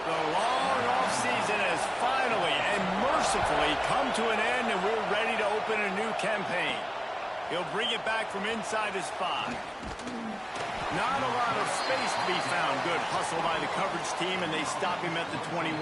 The long off-season has finally and mercifully come to an end, and we're ready to open a new campaign. He'll bring it back from inside his 5. Not a lot of space to be found. Good hustle by the coverage team, and they stop him at the 21.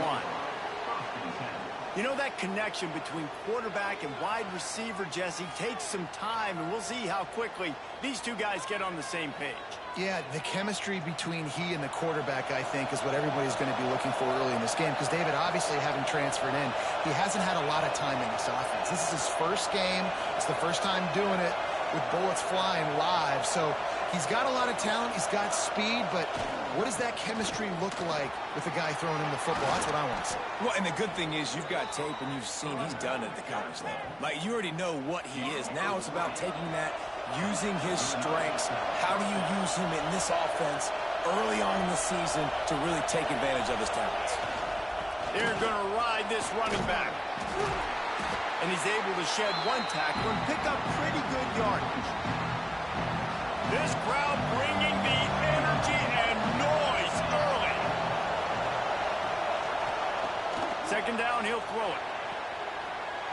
You know, that connection between quarterback and wide receiver, Jesse, takes some time, and we'll see how quickly these two guys get on the same page. Yeah, the chemistry between he and the quarterback, I think, is what everybody's going to be looking for early in this game. Because David, obviously, having transferred in, he hasn't had a lot of time in this offense. This is his first game. It's the first time doing it with bullets flying live. So he's got a lot of talent. He's got speed. But what does that chemistry look like with the guy throwing him the football? That's what I want to see. Well, and the good thing is you've got tape and you've seen he's done it at the college level. Like, you already know what he is. Now it's about taking that, using his strengths. How do you use him in this offense early on in the season to really take advantage of his talents? They're going to ride this running back. And he's able to shed one tackle and pick up pretty good yardage. This crowd bringing the energy and noise early. Second down, he'll throw it.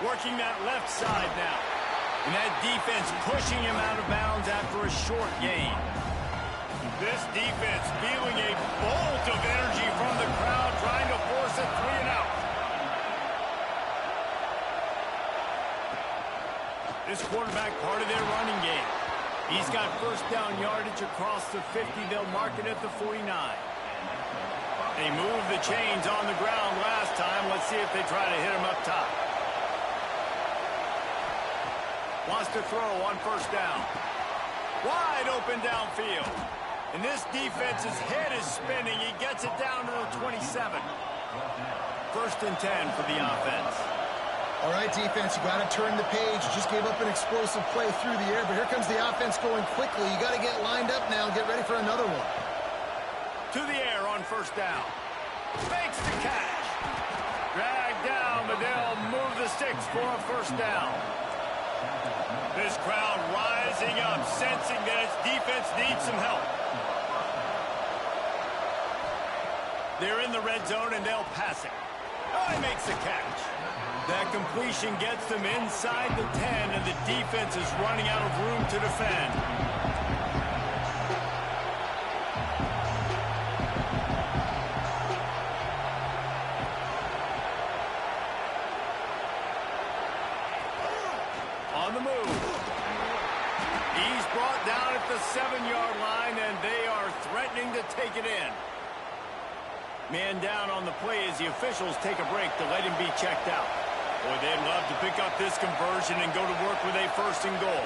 Working that left side now. And that defense pushing him out of bounds after a short gain. This defense feeling a bolt of energy from the crowd, trying to force a 3 and out. This quarterback part of their running game. He's got first down yardage across the 50. They'll mark it at the 49. They moved the chains on the ground last time. Let's see if they try to hit him up top. Wants to throw on first down. Wide open downfield. And this defense's head is spinning. He gets it down to the 27. First and 10 for the offense. All right, defense, you got to turn the page. You just gave up an explosive play through the air, but here comes the offense going quickly. You got to get lined up now and get ready for another one. To the air on first down. Makes the catch. Dragged down, but they'll move the sticks for a first down. This crowd rising up, sensing that its defense needs some help. They're in the red zone, and they'll pass it. Oh, he makes the catch. That completion gets them inside the 10, and the defense is running out of room to defend. On the move. He's brought down at the 7-yard line, and they are threatening to take it in. Man down on the play as the officials take a break to let him be checked out. Boy, they'd love to pick up this conversion and go to work with a first and goal.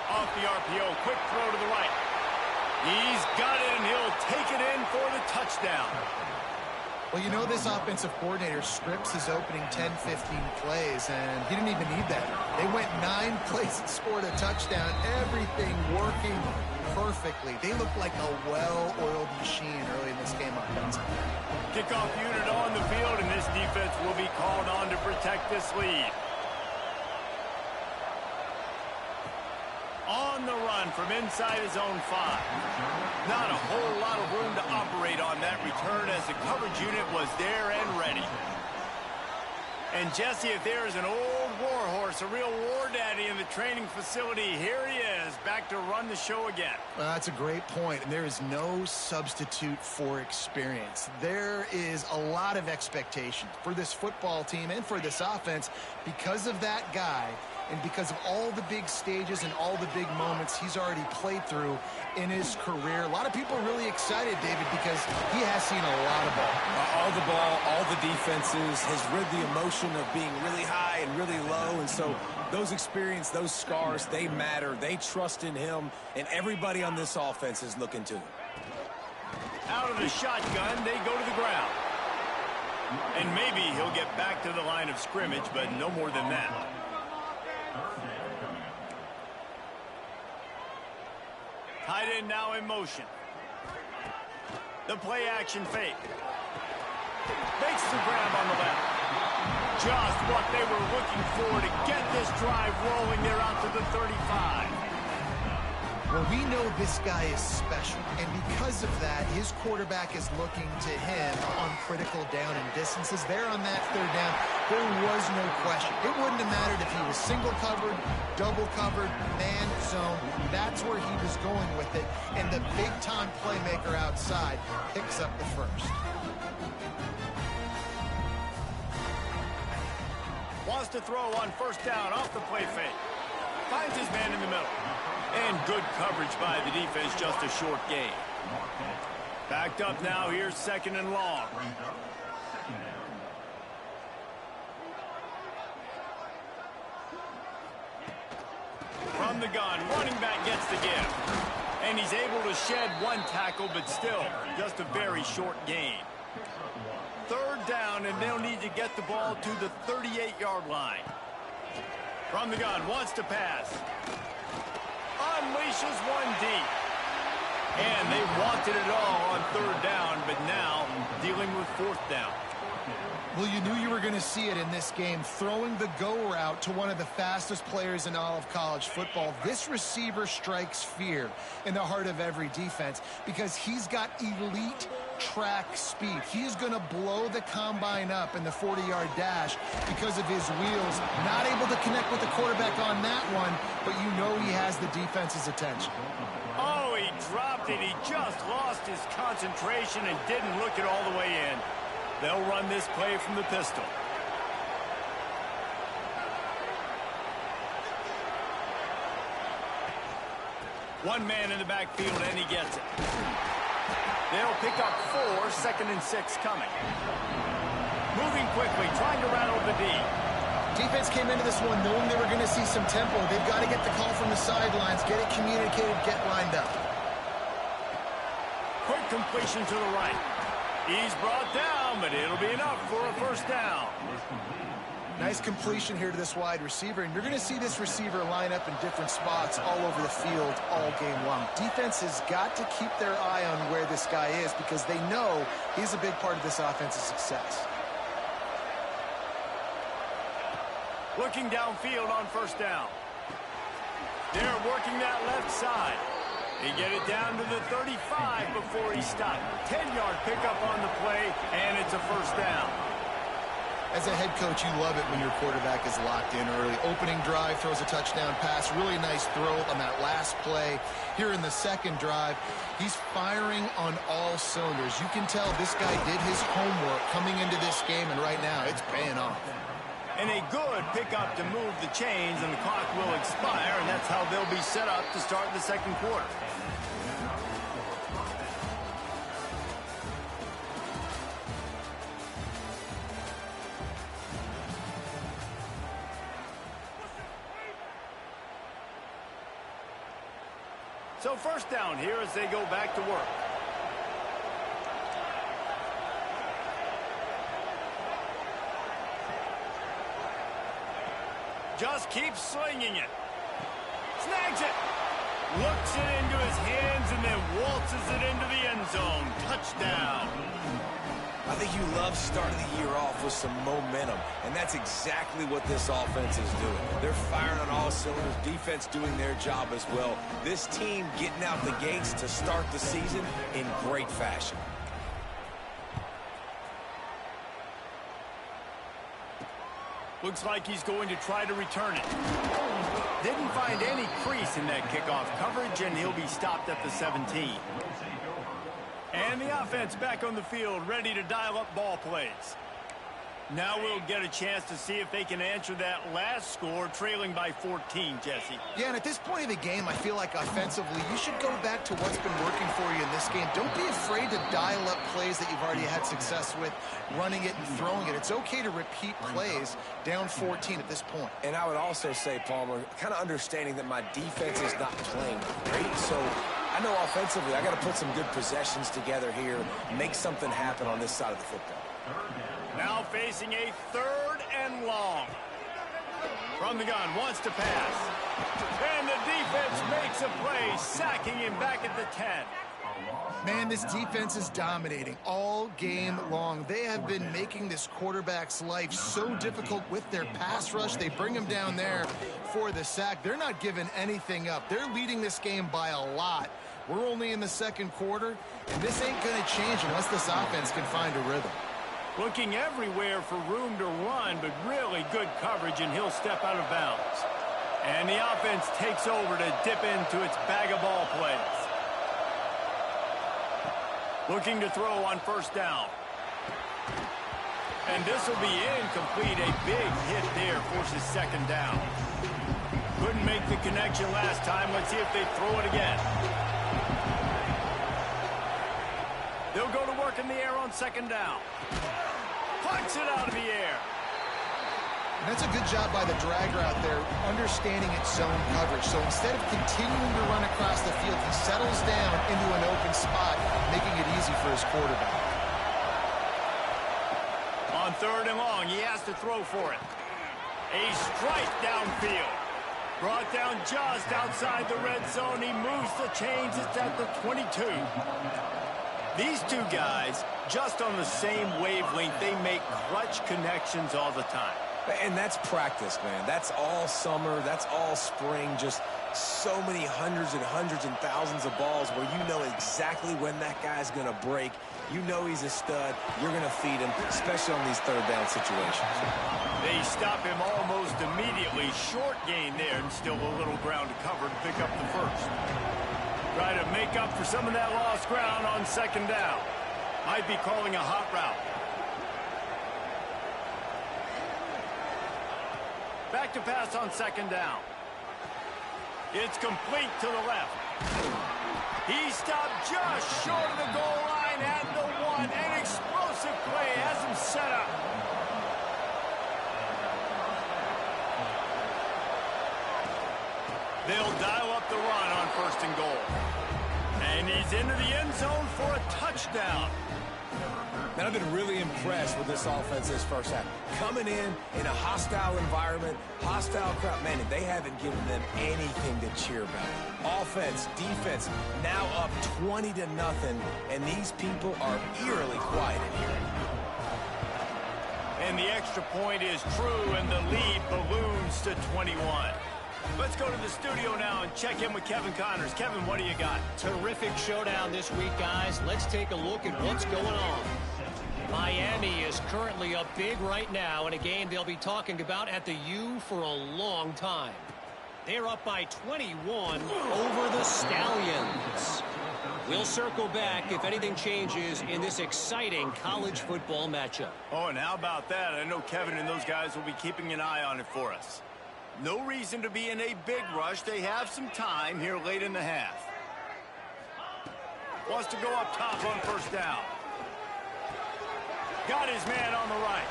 Off the RPO, quick throw to the right. He's got it, and he'll take it in for the touchdown. Well, you know, this offensive coordinator scripts his opening 10, 15 plays, and he didn't even need that. They went 9 plays and scored a touchdown. Everything working perfectly. They look like a well-oiled machine early in this game offensively. Kickoff unit on the field, and this defense will be called on to protect this lead. On the run from inside his own 5. Not a whole lot of room to operate on that return as the coverage unit was there and ready. And Jesse, if there is an old war horse, a real war daddy in the training facility, here he is, back to run the show again. Well, that's a great point, and there is no substitute for experience. There is a lot of expectation for this football team and for this offense because of that guy and because of all the big stages and all the big moments he's already played through in his career. A lot of people are really excited, David, because he has seen a lot of ball. All the ball, all the defenses, has rid the emotion of being really high and really low. And so those experience, those scars, they matter. They trust in him, and everybody on this offense is looking to him. Out of the shotgun, they go to the ground. And maybe he'll get back to the line of scrimmage, but no more than that. Tight end now in motion. The play action fake. Makes the grab on the left. Just what they were looking for to get this drive rolling. They're out to the 35. Well, we know this guy is special, and because of that, his quarterback is looking to him on critical down and distances. There on that third down, there was no question. It wouldn't have mattered if he was single covered, double covered, man zone. That's where he was going with it, and the big-time playmaker outside picks up the first. Wants to throw on first down off the play fake. Finds his man in the middle. And good coverage by the defense, just a short gain. Backed up now, here's second and long. From the gun, running back gets the give. And he's able to shed one tackle, but still, just a very short gain. Third down, and they'll need to get the ball to the 38-yard line. From the gun, wants to pass. Unleashes one deep. And they wanted it all on third down, but now dealing with fourth down. Well, you knew you were going to see it in this game, throwing the go route to one of the fastest players in all of college football. This receiver strikes fear in the heart of every defense because he's got elite track speed. He's going to blow the combine up in the 40-yard dash because of his wheels. Not able to connect with the quarterback on that one, but you know he has the defense's attention. Oh, he dropped it. He just lost his concentration and didn't look it all the way in. They'll run this play from the pistol. One man in the backfield, and he gets it. They'll pick up 4, second and 6 coming. Moving quickly, trying to rattle the D. Defense came into this one knowing they were going to see some tempo. They've got to get the call from the sidelines, get it communicated, get lined up. Quick completion to the right. He's brought down, but it'll be enough for a first down. Nice completion here to this wide receiver, and you're going to see this receiver line up in different spots all over the field all game long. Defense has got to keep their eye on where this guy is because they know he's a big part of this offense's success. Looking downfield on first down. They're working that left side. They get it down to the 35 before he stopped. 10-yard pickup on the play, and it's a first down. As a head coach, you love it when your quarterback is locked in early. Opening drive, throws a touchdown pass. Really nice throw on that last play. Here in the second drive, he's firing on all cylinders. You can tell this guy did his homework coming into this game, and right now it's paying off. And a good pickup to move the chains, and the clock will expire, and that's how they'll be set up to start the second quarter. So first down here as they go back to work. Just keeps slinging it. Snags it. Looks it into his hands and then waltzes it into the end zone. Touchdown. I think you love starting the year off with some momentum, and that's exactly what this offense is doing. They're firing on all cylinders, defense doing their job as well. This team getting out the gates to start the season in great fashion. Looks like he's going to try to return it. Didn't find any crease in that kickoff coverage, and he'll be stopped at the 17. And the offense back on the field, ready to dial up ball plays. Now we'll get a chance to see if they can answer that last score, trailing by 14, Jesse. Yeah, and at this point of the game, I feel like offensively, you should go back to what's been working for you in this game. Don't be afraid to dial up plays that you've already had success with, running it and throwing it. It's okay to repeat plays down 14 at this point. And I would also say, Palmer, kind of understanding that my defense is not playing great, so I know offensively I got to put some good possessions together here, make something happen on this side of the football. Now facing a third and long. From the gun, wants to pass. And the defense makes a play, sacking him back at the 10. Man, this defense is dominating all game long. They have been making this quarterback's life so difficult with their pass rush. They bring him down there for the sack. They're not giving anything up. They're leading this game by a lot. We're only in the second quarter, and this ain't going to change unless this offense can find a rhythm. Looking everywhere for room to run, but really good coverage, and he'll step out of bounds. And the offense takes over to dip into its bag of ball plays. Looking to throw on first down. And this will be incomplete. A big hit there forces second down. Couldn't make the connection last time. Let's see if they throw it again. They'll go to work in the air on second down. Punts it out of the air. And that's a good job by the dragger out there, understanding its zone coverage. So instead of continuing to run across the field, he settles down into an open spot, making it easy for his quarterback. On third and long, he has to throw for it. A strike downfield. Brought down just outside the red zone. He moves the chains. It's at the 22. These two guys, just on the same wavelength, they make clutch connections all the time. And that's practice, man. That's all summer. That's all spring. Just so many hundreds and thousands of balls where you know exactly when that guy's going to break. You know he's a stud. You're going to feed him, especially on these third down situations. They stop him almost immediately. Short gain there, and still a little ground to cover to pick up the first. Try to make up for some of that lost ground on second down. Might be calling a hot route. Back to pass on second down. It's complete to the left. He stopped just short of the goal line at the one. An explosive play has him set up. They'll dial up the run on first and goal. And he's into the end zone for a touchdown. Man, I've been really impressed with this offense this first half. Coming in a hostile environment, hostile crowd. Man, they haven't given them anything to cheer about. Offense, defense, now up 20-0, and these people are eerily quiet in here. And the extra point is true, and the lead balloons to 21. Let's go to the studio now and check in with Kevin Connors. Kevin, what do you got? Terrific showdown this week, guys. Let's take a look at what's going on. Miami is currently up big right now in a game they'll be talking about at the U for a long time. They're up by 21 over the Stallions. We'll circle back if anything changes in this exciting college football matchup. Oh, and how about that? I know Kevin and those guys will be keeping an eye on it for us. No reason to be in a big rush. They have some time here late in the half. Wants to go up top on first down. Got his man on the right.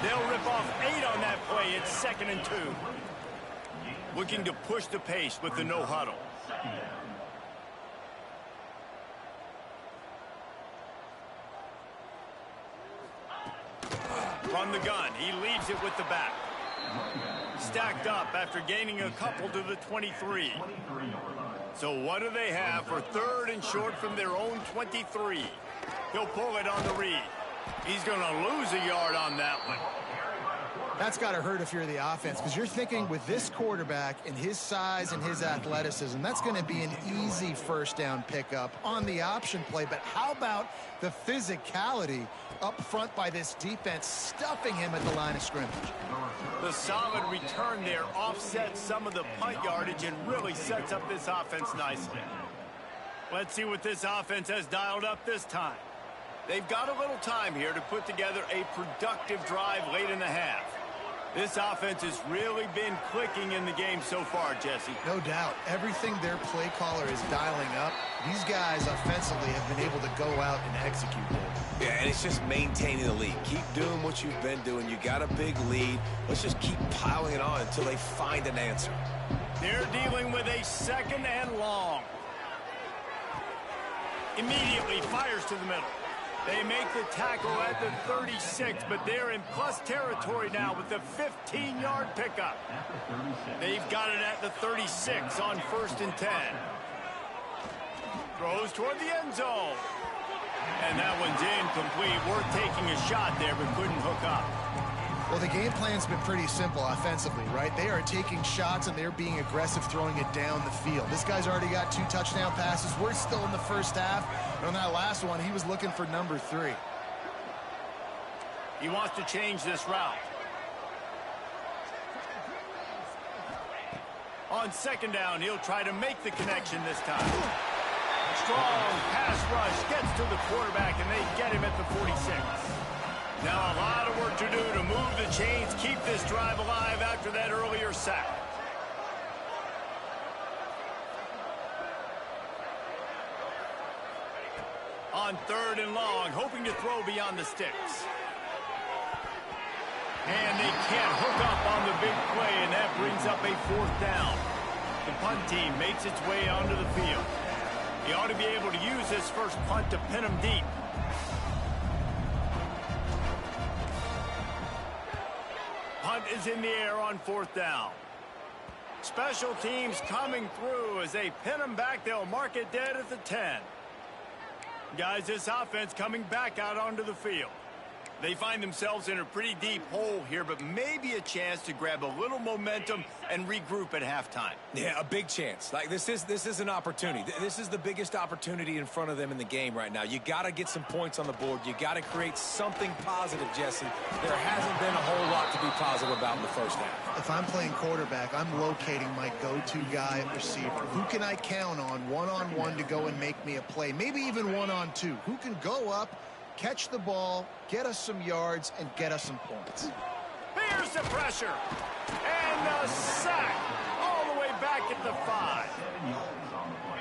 They'll rip off 8 on that play. It's 2nd and 2. Looking to push the pace with the no huddle. From the gun, he leaves it with the back. Stacked up after gaining a couple to the 23. So what do they have for 3rd and short from their own 23? He'll pull it on the read. He's going to lose a yard on that one. That's got to hurt if you're the offense, because you're thinking with this quarterback and his size and his athleticism, that's going to be an easy first down pickup on the option play. But how about the physicality up front by this defense, stuffing him at the line of scrimmage? The solid return there offsets some of the punt yardage and really sets up this offense nicely. Let's see what this offense has dialed up this time. They've got a little time here to put together a productive drive late in the half. This offense has really been clicking in the game so far, Jesse. No doubt. Everything their play caller is dialing up, these guys offensively have been able to go out and execute there. Yeah, and it's just maintaining the lead. Keep doing what you've been doing. You got a big lead. Let's just keep piling it on until they find an answer. They're dealing with a 2nd and long. Immediately fires to the middle. They make the tackle at the 36, but they're in plus territory now with the 15-yard pickup. They've got it at the 36 on 1st and 10. Throws toward the end zone. And that one's incomplete. Worth taking a shot there, but couldn't hook up. Well, the game plan's been pretty simple offensively, right? They are taking shots, and they're being aggressive, throwing it down the field. This guy's already got 2 touchdown passes. We're still in the first half. And on that last one, he was looking for number 3. He wants to change this route. On second down, he'll try to make the connection this time. Strong pass rush gets to the quarterback, and they get him at the 46. Now a lot of work to do to move the chains, keep this drive alive after that earlier sack. On third and long, hoping to throw beyond the sticks. And they can't hook up on the big play, and that brings up a 4th down. The punt team makes its way onto the field. He ought to be able to use this first punt to pin him deep. Punt is in the air on 4th down. Special teams coming through as they pin him back. They'll mark it dead at the 10. Guys, this offense coming back out onto the field. They find themselves in a pretty deep hole here, but maybe a chance to grab a little momentum and regroup at halftime. Yeah, a big chance. Like this is an opportunity. This is the biggest opportunity in front of them in the game right now. You got to get some points on the board. You got to create something positive, Jesse. There hasn't been a whole lot to be positive about in the first half. If I'm playing quarterback, I'm locating my go-to guy at receiver. Who can I count on one-on-one to go and make me a play? Maybe even one-on-two. Who can go up, catch the ball, get us some yards, and get us some points. Here's the pressure. And the sack. All the way back at the 5.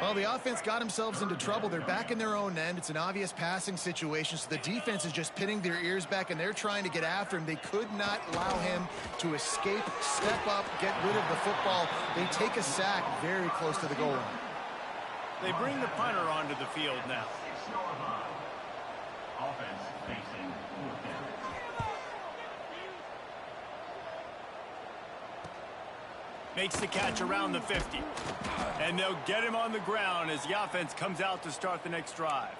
Well, the offense got themselves into trouble. They're back in their own end. It's an obvious passing situation, so the defense is just pinning their ears back, and they're trying to get after him. They could not allow him to escape, step up, get rid of the football. They take a sack very close to the goal line. They bring the punter onto the field now. Makes the catch around the 50. And they'll get him on the ground as the offense comes out to start the next drive.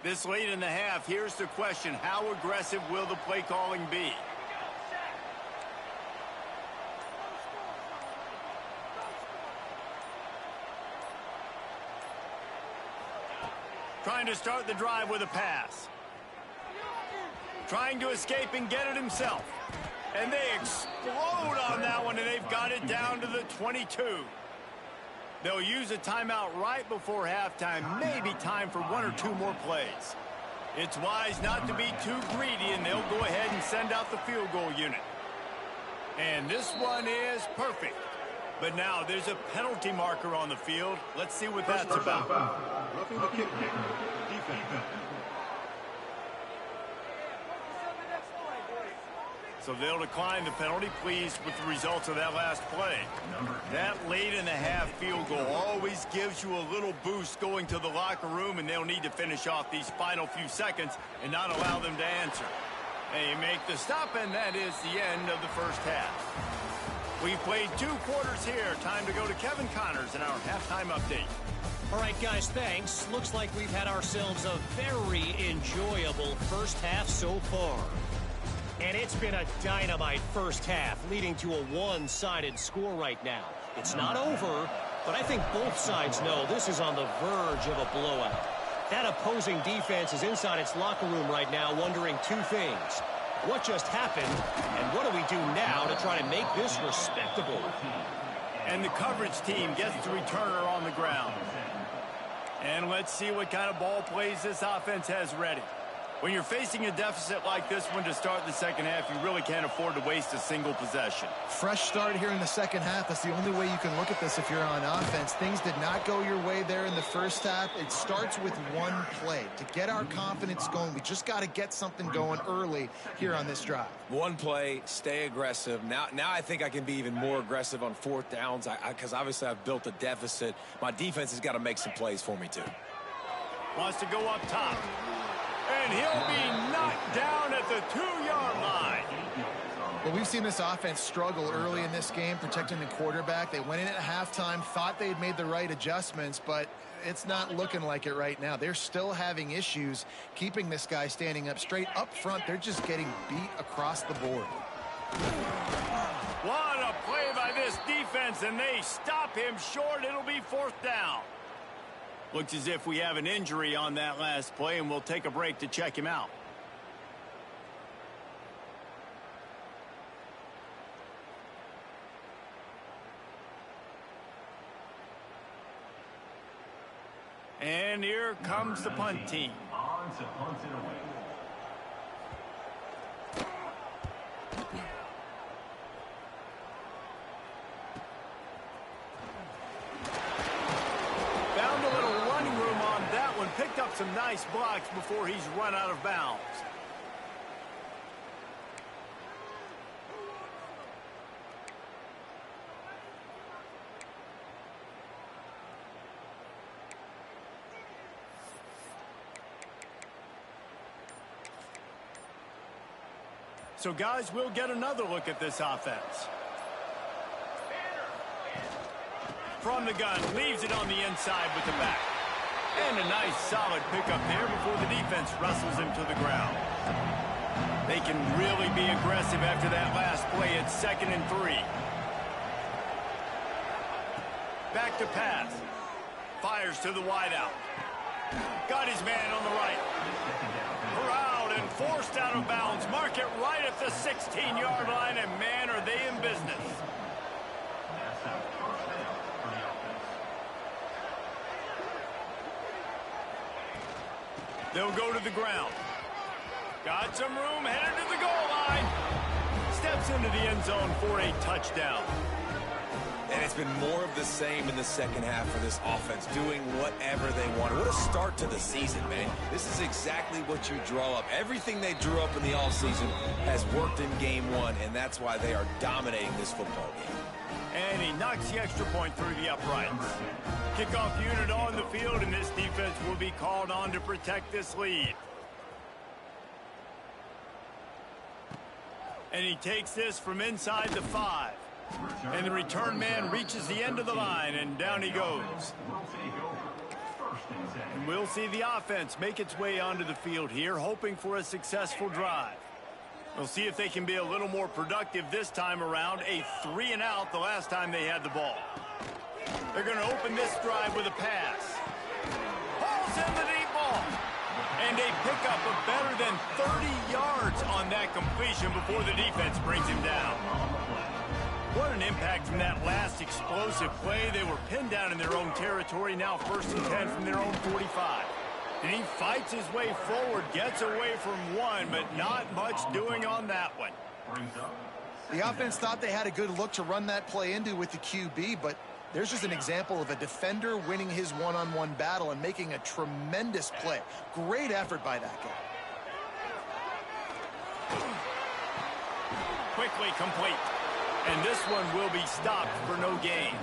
This late in the half, here's the question: how aggressive will the play calling be? Trying to start the drive with a pass. Trying to escape and get it himself. And they explode on that one, and they've got it down to the 22. They'll use a timeout right before halftime. Maybe time for 1 or 2 more plays. It's wise not to be too greedy, and they'll go ahead and send out the field goal unit. And this one is perfect. But now there's a penalty marker on the field. Let's see what that's about. Roughing the kick. Defense. So they'll decline the penalty, pleased with the results of that last play. That late in the half field goal always gives you a little boost going to the locker room, and they'll need to finish off these final few seconds and not allow them to answer. They make the stop, and that is the end of the first half. We've played 2 quarters here. Time to go to Kevin Connors in our halftime update. All right, guys, thanks. Looks like we've had ourselves a very enjoyable first half so far. And it's been a dynamite first half, leading to a one-sided score right now. It's not over, but I think both sides know this is on the verge of a blowout. That opposing defense is inside its locker room right now wondering 2 things. What just happened, and what do we do now to try to make this respectable? And the coverage team gets the returner on the ground. And let's see what kind of ball plays this offense has ready. When you're facing a deficit like this one to start the second half, you really can't afford to waste a single possession. Fresh start here in the second half. That's the only way you can look at this if you're on offense. Things did not go your way there in the first half. It starts with one play. To get our confidence going, we just got to get something going early here on this drive. One play, stay aggressive. Now I think I can be even more aggressive on 4th downs because obviously I've built a deficit. My defense has got to make some plays for me too. Wants to go up top. And he'll be knocked down at the 2-yard line. Well, we've seen this offense struggle early in this game, protecting the quarterback. They went in at halftime, thought they'd made the right adjustments, but it's not looking like it right now. They're still having issues keeping this guy standing up straight. Up front, they're just getting beat across the board. What a play by this defense, and they stop him short. It'll be 4th down. Looks as if we have an injury on that last play, and we'll take a break to check him out. And here comes the punt team. On to punt it away. Found a little running room on that one. Picked up some nice blocks before he's run out of bounds. So, guys, we'll get another look at this offense. From the gun, leaves it on the inside with the back. And a nice solid pickup there before the defense wrestles him to the ground. They can really be aggressive after that last play. It's 2nd and 3. Back to pass. Fires to the wideout. Got his man on the right. Corralled and forced out of bounds. Mark it right at the 16-yard line, and man, are they in business. They'll go to the ground. Got some room, headed to the goal line. Steps into the end zone for a touchdown. And it's been more of the same in the second half for this offense, doing whatever they want. What a start to the season, man. This is exactly what you draw up. Everything they drew up in the offseason has worked in game 1, and that's why they are dominating this football game. And he knocks the extra point through the uprights. Kickoff unit on the field, and this defense will be called on to protect this lead. And he takes this from inside the 5. And the return man reaches the end of the line, and down he goes. And we'll see the offense make its way onto the field here, hoping for a successful drive. We'll see if they can be a little more productive this time around. A 3-and-out the last time they had the ball. They're going to open this drive with a pass. Hauls in the deep ball. And a pickup of better than 30 yards on that completion before the defense brings him down. What an impact from that last explosive play. They were pinned down in their own territory, now 1st and 10 from their own 45. And he fights his way forward, gets away from one, but not much doing on that one. The offense thought they had a good look to run that play into with the QB, but there's just an example of a defender winning his one-on-one battle and making a tremendous play. Great effort by that guy. Quickly complete. And this one will be stopped for no gain.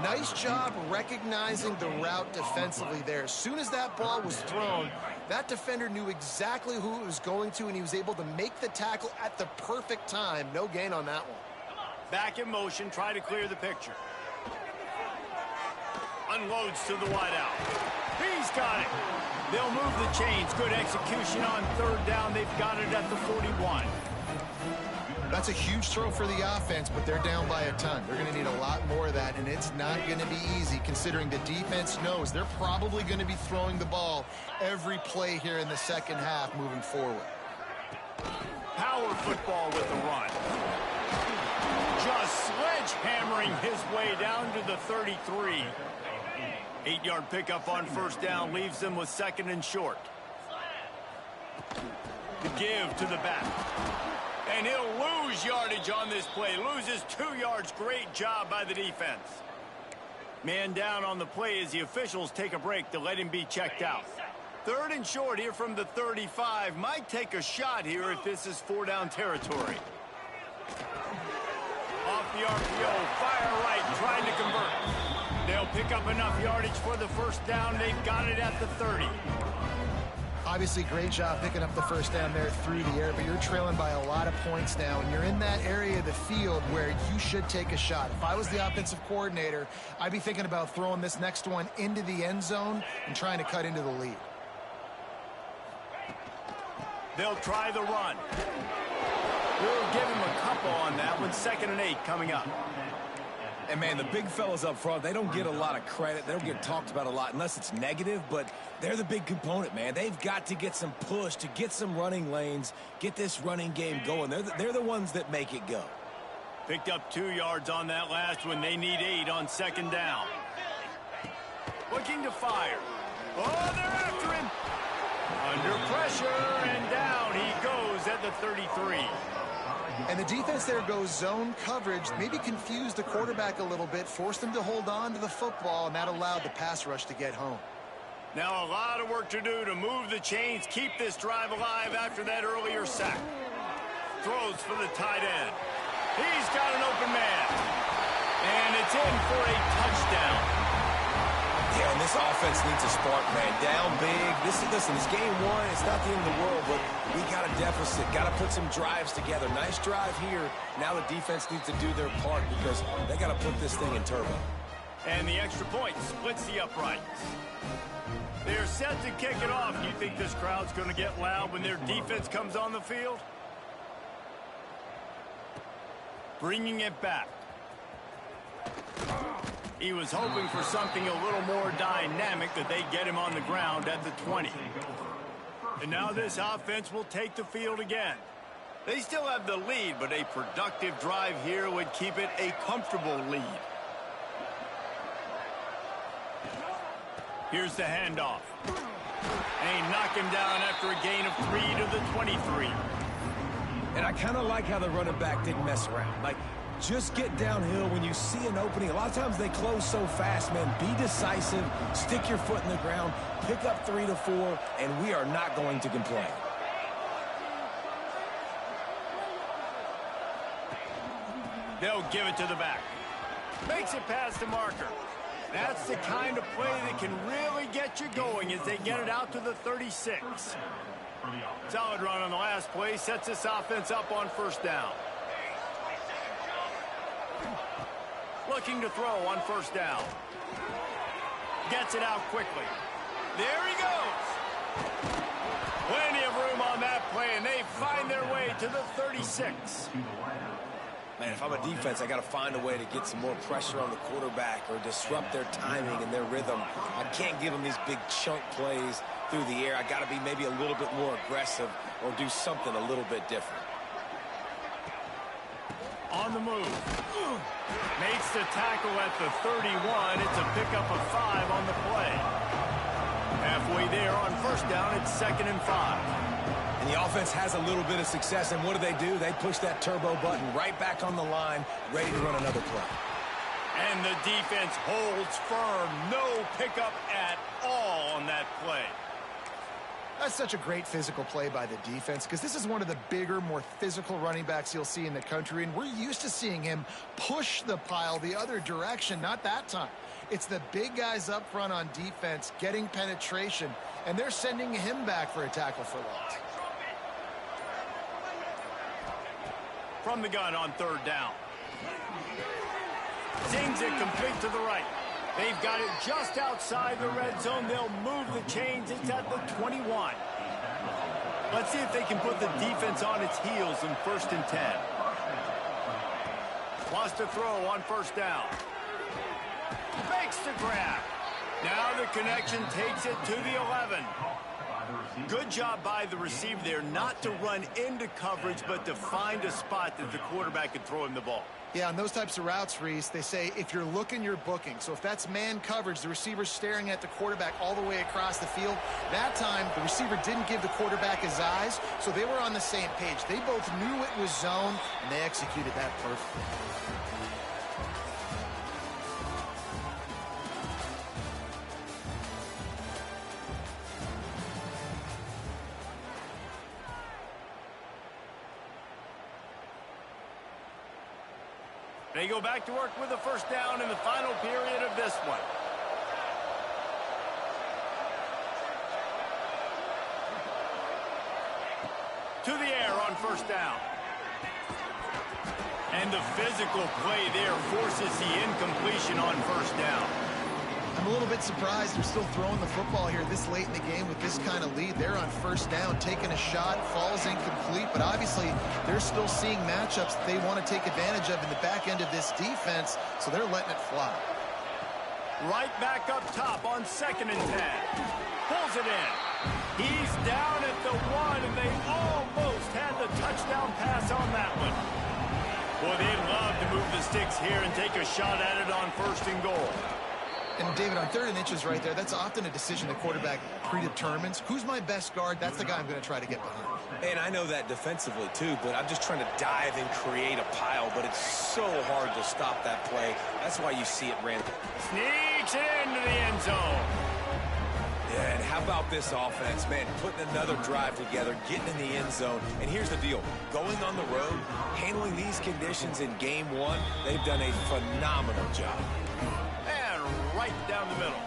Nice job recognizing the route defensively there. As soon as that ball was thrown, that defender knew exactly who it was going to, and he was able to make the tackle at the perfect time. No gain on that one. Back in motion, try to clear the picture. Unloads to the wideout. He's got it. They'll move the chains. Good execution on 3rd down. They've got it at the 41. That's a huge throw for the offense, but they're down by a ton. They're going to need a lot more of that, and it's not going to be easy considering the defense knows they're probably going to be throwing the ball every play here in the second half moving forward. Power football with the run. Just sledgehammering his way down to the 33. 8-yard pickup on 1st down leaves them with 2nd and short. The give to the back. And he'll lose yardage on this play. Loses 2 yards. Great job by the defense. Man down on the play as the officials take a break to let him be checked out. 3rd and short here from the 35. Might take a shot here if this is 4-down territory. Off the RPO. Fire right. Trying to convert. They'll pick up enough yardage for the 1st down. They've got it at the 30. Obviously, great job picking up the first down there through the air, but you're trailing by a lot of points now, and you're in that area of the field where you should take a shot. If I was the offensive coordinator, I'd be thinking about throwing this next one into the end zone and trying to cut into the lead. They'll try the run. We'll give him a couple on that one. 2nd and 8 coming up. And, man, the big fellas up front, they don't get a lot of credit. They don't get talked about a lot unless it's negative, but they're the big component, man. They've got to get some push, to get some running lanes, get this running game going. They're the ones that make it go. Picked up 2 yards on that last one. They need 8 on 2nd down. Looking to fire. Oh, they're after him. Under pressure, and down he goes at the 33. And the defense there goes zone coverage, maybe confused the quarterback a little bit, forced him to hold on to the football, and that allowed the pass rush to get home. Now a lot of work to do to move the chains, keep this drive alive after that earlier sack. Throws for the tight end. He's got an open man. And it's in for a touchdown. Yeah, and this offense needs a spark, man. Down big. Listen, it's game 1. It's not the end of the world, but we got a deficit. Got to put some drives together. Nice drive here. Now the defense needs to do their part because they got to put this thing in turbo. And the extra point splits the uprights. They're set to kick it off. You think this crowd's going to get loud when their defense comes on the field? Bringing it back. He was hoping for something a little more dynamic, that they get him on the ground at the 20. And now this offense will take the field again. They still have the lead, but a productive drive here would keep it a comfortable lead. Here's the handoff. And he knocked him down after a gain of 3 to the 23. And I kind of like how the running back didn't mess around. Like, just get downhill when you see an opening. A lot of times they close so fast, man. Be decisive, stick your foot in the ground, pick up 3 to 4, and we are not going to complain. They'll give it to the back. Makes it past the marker. That's the kind of play that can really get you going as they get it out to the 36. Solid run on the last play. Sets this offense up on 1st down. Looking to throw on 1st down. Gets it out quickly. There he goes. Plenty of room on that play, and they find their way to the 36. Man, if I'm a defense, I got to find a way to get some more pressure on the quarterback or disrupt their timing and their rhythm. I can't give them these big chunk plays through the air. I got to be maybe a little bit more aggressive or do something a little bit different. On the move. Makes the tackle at the 31. It's a pickup of 5 on the play. Halfway there on 1st down, it's 2nd and 5. And the offense has a little bit of success, and what do? They push that turbo button right back on the line, ready to run another play. And the defense holds firm. No pickup at all on that play. That's such a great physical play by the defense, because this is one of the bigger, more physical running backs you'll see in the country, and we're used to seeing him push the pile the other direction. Not that time. It's the big guys up front on defense getting penetration, and they're sending him back for a tackle for loss. From the gun on 3rd down. Zings it complete to the right. They've got it just outside the red zone. They'll move the chains. It's at the 21. Let's see if they can put the defense on its heels in 1st and 10. Wants to throw on 1st down. Makes the grab. Now the connection takes it to the 11. Good job by the receiver there not to run into coverage, but to find a spot that the quarterback can throw him the ball. Yeah, on those types of routes, Reese, they say if you're looking, you're booking. So if that's man coverage, the receiver's staring at the quarterback all the way across the field. That time, the receiver didn't give the quarterback his eyes, so they were on the same page. They both knew it was zone, and they executed that perfectly. They go back to work with a 1st down in the final period of this one. to the air on first down. And the physical play there forces the incompletion on first down. I'm a little bit surprised they're still throwing the football here this late in the game with this kind of lead. They're on first down, taking a shot, falls incomplete, but obviously they're still seeing matchups that they want to take advantage of in the back end of this defense, so they're letting it fly. Right back up top on 2nd and 10. Pulls it in. He's down at the 1, and they almost had the touchdown pass on that one. Boy, they'd love to move the sticks here and take a shot at it on 1st and goal. And, David, on 3rd and inches right there, that's often a decision the quarterback predetermines. Who's my best guard? That's the guy I'm going to try to get behind. And I know that defensively, too, but I'm just trying to dive and create a pile, but it's so hard to stop that play. That's why you see it ran. Sneaks it into the end zone. Yeah, and how about this offense, man, putting another drive together, getting in the end zone. And here's the deal. Going on the road, handling these conditions in game 1, they've done a phenomenal job. And right down the middle.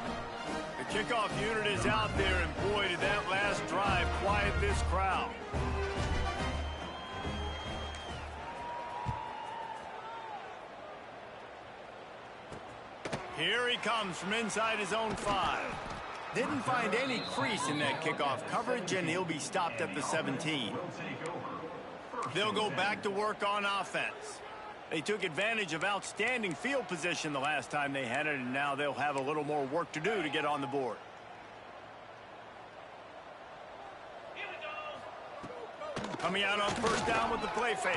The kickoff unit is out there, and boy, did that last drive quiet this crowd. Here he comes from inside his own 5. Didn't find any crease in that kickoff coverage, and he'll be stopped at the 17. They'll go back to work on offense. They took advantage of outstanding field position the last time they had it, and now they'll have a little more work to do to get on the board. Coming out on first down with the play fake.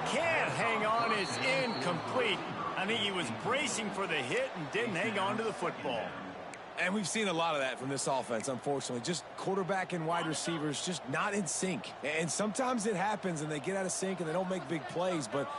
Can't hang on, it's incomplete. I think he was bracing for the hit and didn't hang on to the football. And we've seen a lot of that from this offense, unfortunately. Just quarterback and wide receivers just not in sync. And sometimes it happens and they get out of sync and they don't make big plays. But,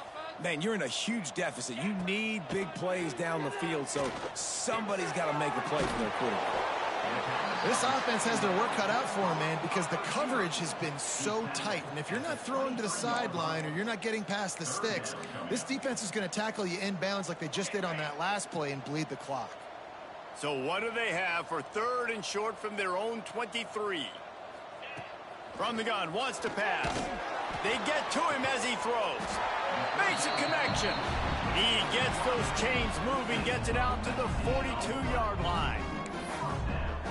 man, you're in a huge deficit. You need big plays down the field, so somebody's got to make a play for their quarterback. This offense has their work cut out for them, man, because the coverage has been so tight. And if you're not throwing to the sideline or you're not getting past the sticks, this defense is going to tackle you inbounds like they just did on that last play and bleed the clock. So what do they have for 3rd and short from their own 23? From the gun, wants to pass. They get to him as he throws. Makes a connection. He gets those chains moving, gets it out to the 42-yard line.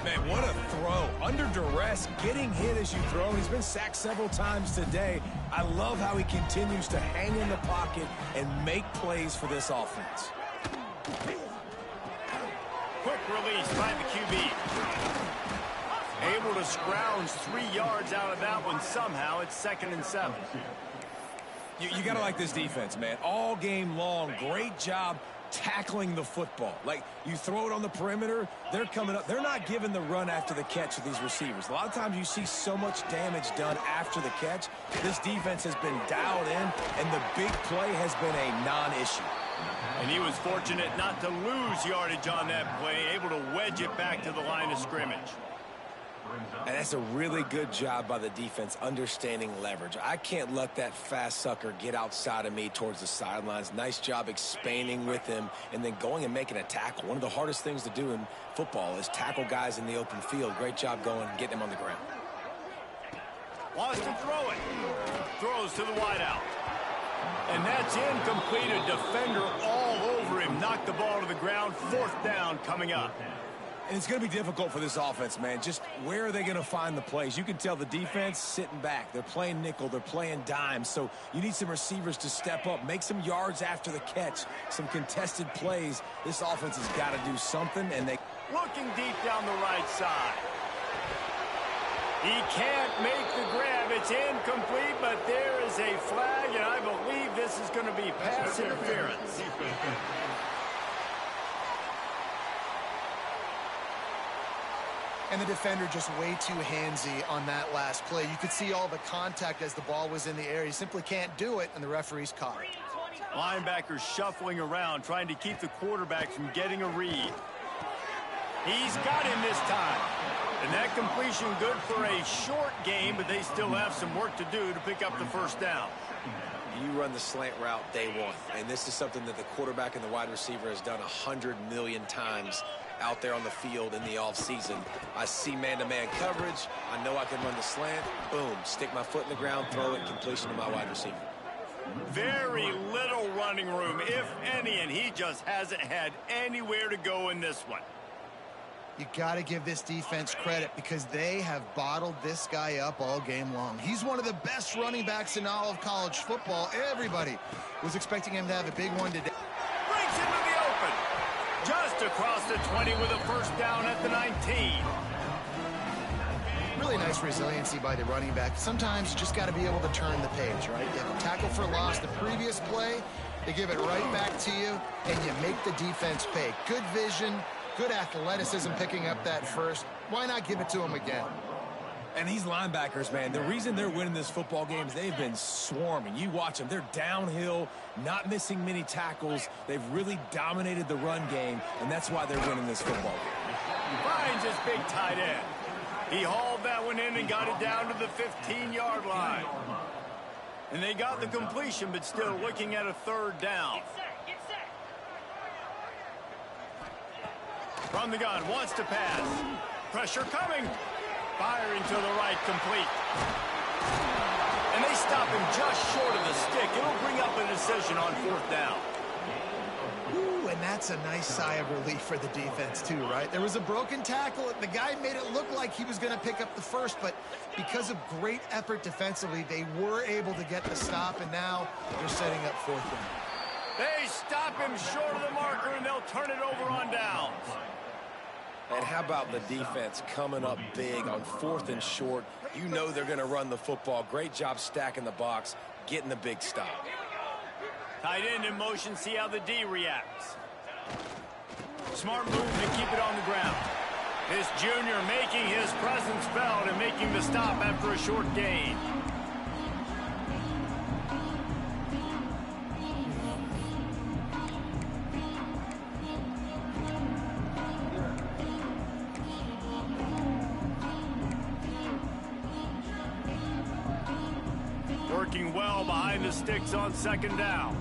Man, what a throw. Under duress, getting hit as you throw. He's been sacked several times today. I love how he continues to hang in the pocket and make plays for this offense. Quick release by the QB. Able to scrounge 3 yards out of that one somehow. It's 2nd and 7. You got to like this defense, man. All game long, great job tackling the football. Like, you throw it on the perimeter, they're coming up. They're not giving the run after the catch with these receivers. A lot of times you see so much damage done after the catch. This defense has been dialed in, and the big play has been a non-issue. And he was fortunate not to lose yardage on that play, able to wedge it back to the line of scrimmage. And that's a really good job by the defense, understanding leverage. I can't let that fast sucker get outside of me towards the sidelines. Nice job expanding with him and then going and making a tackle. One of the hardest things to do in football is tackle guys in the open field. Great job going and getting him on the ground. Wants to throw it. Throws to the wideout. And that's incomplete. A defender all over him. Knocked the ball to the ground. 4th down coming up. And it's going to be difficult for this offense, man. Just where are they going to find the plays? You can tell the defense sitting back. They're playing nickel. They're playing dime. So you need some receivers to step up, make some yards after the catch, some contested plays. This offense has got to do something, and they... Looking deep down the right side. He can't make the grab. It's incomplete, but there is a flag, and I believe this is going to be pass interference. And the defender just way too handsy on that last play. You could see all the contact as the ball was in the air. He simply can't do it, and the referee's caught it. Linebackers shuffling around, trying to keep the quarterback from getting a read. He's got him this time. And that completion good for a short game, but they still have some work to do to pick up the 1st down. You run the slant route day one, and this is something that the quarterback and the wide receiver has done 100 million times. out there on the field in the offseason. I see man-to-man coverage. I know I can run the slant. Boom, stick my foot in the ground, throw it, completion to my wide receiver. Very little running room, if any, and he just hasn't had anywhere to go in this one. You got to give this defense credit because they have bottled this guy up all game long. He's one of the best running backs in all of college football. Everybody was expecting him to have a big one today. Breaks into the open. Just across the 20 with a first down at the 19. Really nice resiliency by the running back. Sometimes you just got to be able to turn the page, right? You have a tackle for loss the previous play. They give it right back to you, and you make the defense pay. Good vision. Good athleticism picking up that first. Why not give it to him again? And these linebackers, man, the reason they're winning this football game is they've been swarming. You watch them. They're downhill, not missing many tackles. They've really dominated the run game, and that's why they're winning this football game. Finds his big tight end. He hauled that one in and got it down to the 15-yard line. And they got the completion, but still looking at a third down. From the gun, wants to pass. Pressure coming. Firing to the right, complete. And they stop him just short of the stick. It'll bring up a decision on fourth down. Ooh, and that's a nice sigh of relief for the defense too, right? There was a broken tackle. The guy made it look like he was going to pick up the first, but because of great effort defensively, they were able to get the stop, and now they're setting up fourth down. They stop him short of the marker, and they'll turn it over on downs. And how about the defense coming up big on fourth and short? You know they're going to run the football. Great job stacking the box, getting the big stop. Tight end in motion, see how the D reacts. Smart move to keep it on the ground. This junior making his presence felt and making the stop after a short gain. Working well behind the sticks on second down.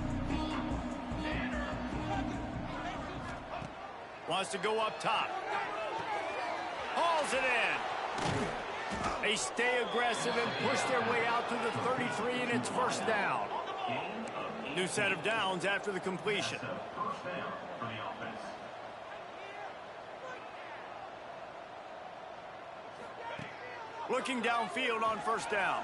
Wants to go up top. Hauls it in. They stay aggressive and push their way out to the 33, and it's first down. New set of downs after the completion. Looking downfield on first down.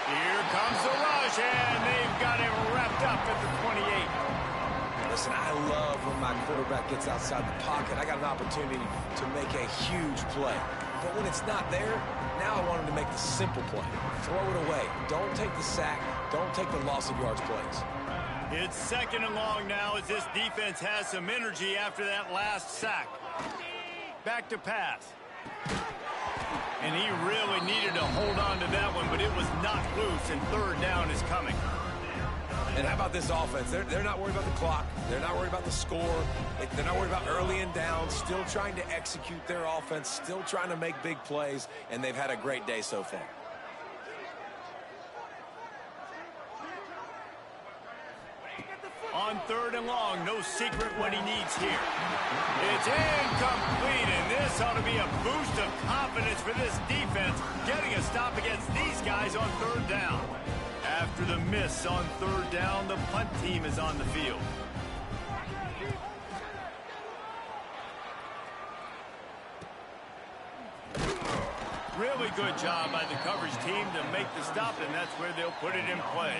Here comes the rush, and they've got it wrapped up at the 28. Listen, I love when my quarterback gets outside the pocket. I got an opportunity to make a huge play. But when it's not there, now I want him to make the simple play. Throw it away. Don't take the sack. Don't take the loss of yards plays. It's second and long now as this defense has some energy after that last sack. Back to pass. And he really needed to hold on to that one, but it was knocked loose, and third down is coming. And how about this offense? They're not worried about the clock. They're not worried about the score. They're not worried about early and down. Still trying to execute their offense. Still trying to make big plays. And they've had a great day so far. On third and long, no secret what he needs here. It's incomplete, and this ought to be a boost of confidence for this defense, getting a stop against these guys on third down. After the miss on third down, the punt team is on the field. Really good job by the coverage team to make the stop, and that's where they'll put it in play.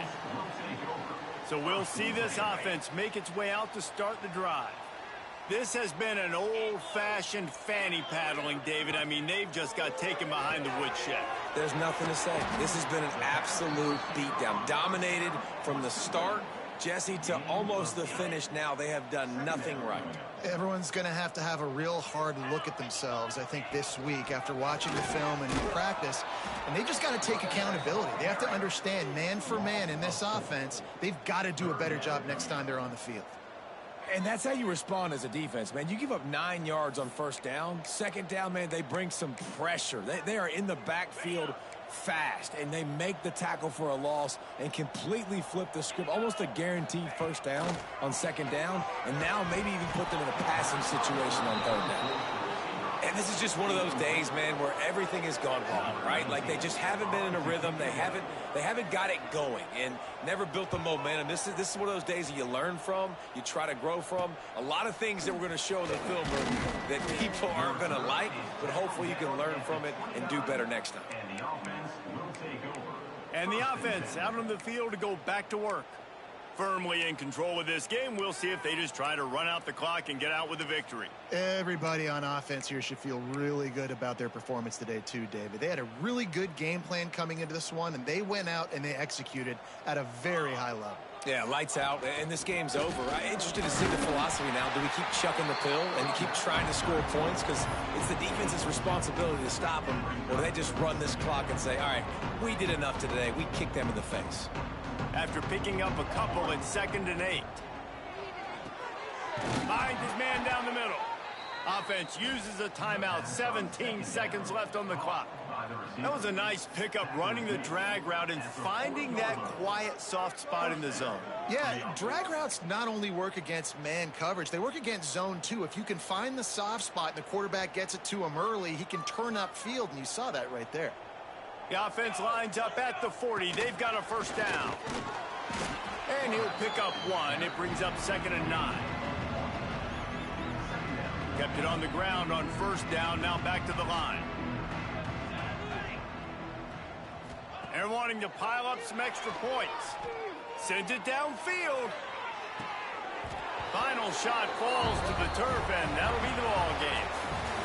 So we'll see this offense make its way out to start the drive. This has been an old-fashioned fanny paddling, David. I mean, they've just got taken behind the woodshed. There's nothing to say. This has been an absolute beatdown. Dominated from the start, Jesse, to almost the finish now. They have done nothing right. Everyone's going to have a real hard look at themselves, I think, this week after watching the film and in practice. And they just got to take accountability. They have to understand, man for man in this offense, they've got to do a better job next time they're on the field. And that's how you respond as a defense, man. You give up 9 yards on first down. Second down, man, they bring some pressure. They are in the backfield fast, and they make the tackle for a loss and completely flip the script, almost a guaranteed first down on second down, and now maybe even put them in a passing situation on third down. And this is just one of those days, man, where everything has gone wrong, right? Like they just haven't been in a rhythm. They haven't got it going and never built the momentum. This is one of those days that you learn from, you try to grow from. A lot of things that we're going to show in the film room that people aren't going to like, but hopefully you can learn from it and do better next time. And the offense out on the field to go back to work. Firmly in control of this game. We'll see if they just try to run out the clock and get out with a victory. Everybody on offense here should feel really good about their performance today too, David. They had a really good game plan coming into this one, and they went out and they executed at a very high level. Yeah, lights out, and this game's over. I'm interested to see the philosophy now. Do we keep chucking the pill and keep trying to score points? Because it's the defense's responsibility to stop them. Or do they just run this clock and say, all right, we did enough today. We kicked them in the face. After picking up a couple at 2nd and 8. Finds his man down the middle. Offense uses a timeout. 17 seconds left on the clock. That was a nice pickup, running the drag route and finding that quiet, soft spot in the zone. Yeah, drag routes not only work against man coverage, they work against zone too. If you can find the soft spot and the quarterback gets it to him early, he can turn upfield, and you saw that right there. The offense lines up at the 40. They've got a first down. And he'll pick up one. It brings up 2nd and 9. Kept it on the ground on first down. Now back to the line. They're wanting to pile up some extra points. Sends it downfield. Final shot falls to the turf, and that'll be the ball game.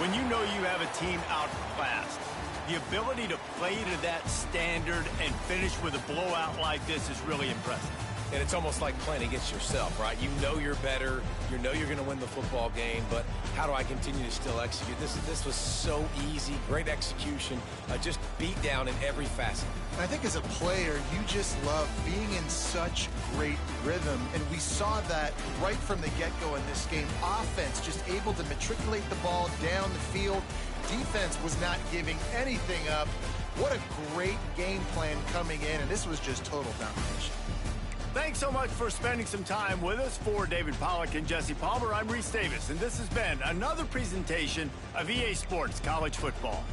When you know you have a team outclassed, the ability to play to that standard and finish with a blowout like this is really impressive. And it's almost like playing against yourself, right? You know you're better. You know you're going to win the football game, but how do I continue to still execute? This was so easy. Great execution. Just beat down in every facet. I think as a player, you just love being in such great rhythm, and we saw that right from the get-go in this game. Offense just able to matriculate the ball down the field. Defense was not giving anything up. What a great game plan coming in, and this was just total domination. Thanks so much for spending some time with us. For David Pollack and Jesse Palmer, I'm Reese Davis, and this has been another presentation of EA Sports College Football.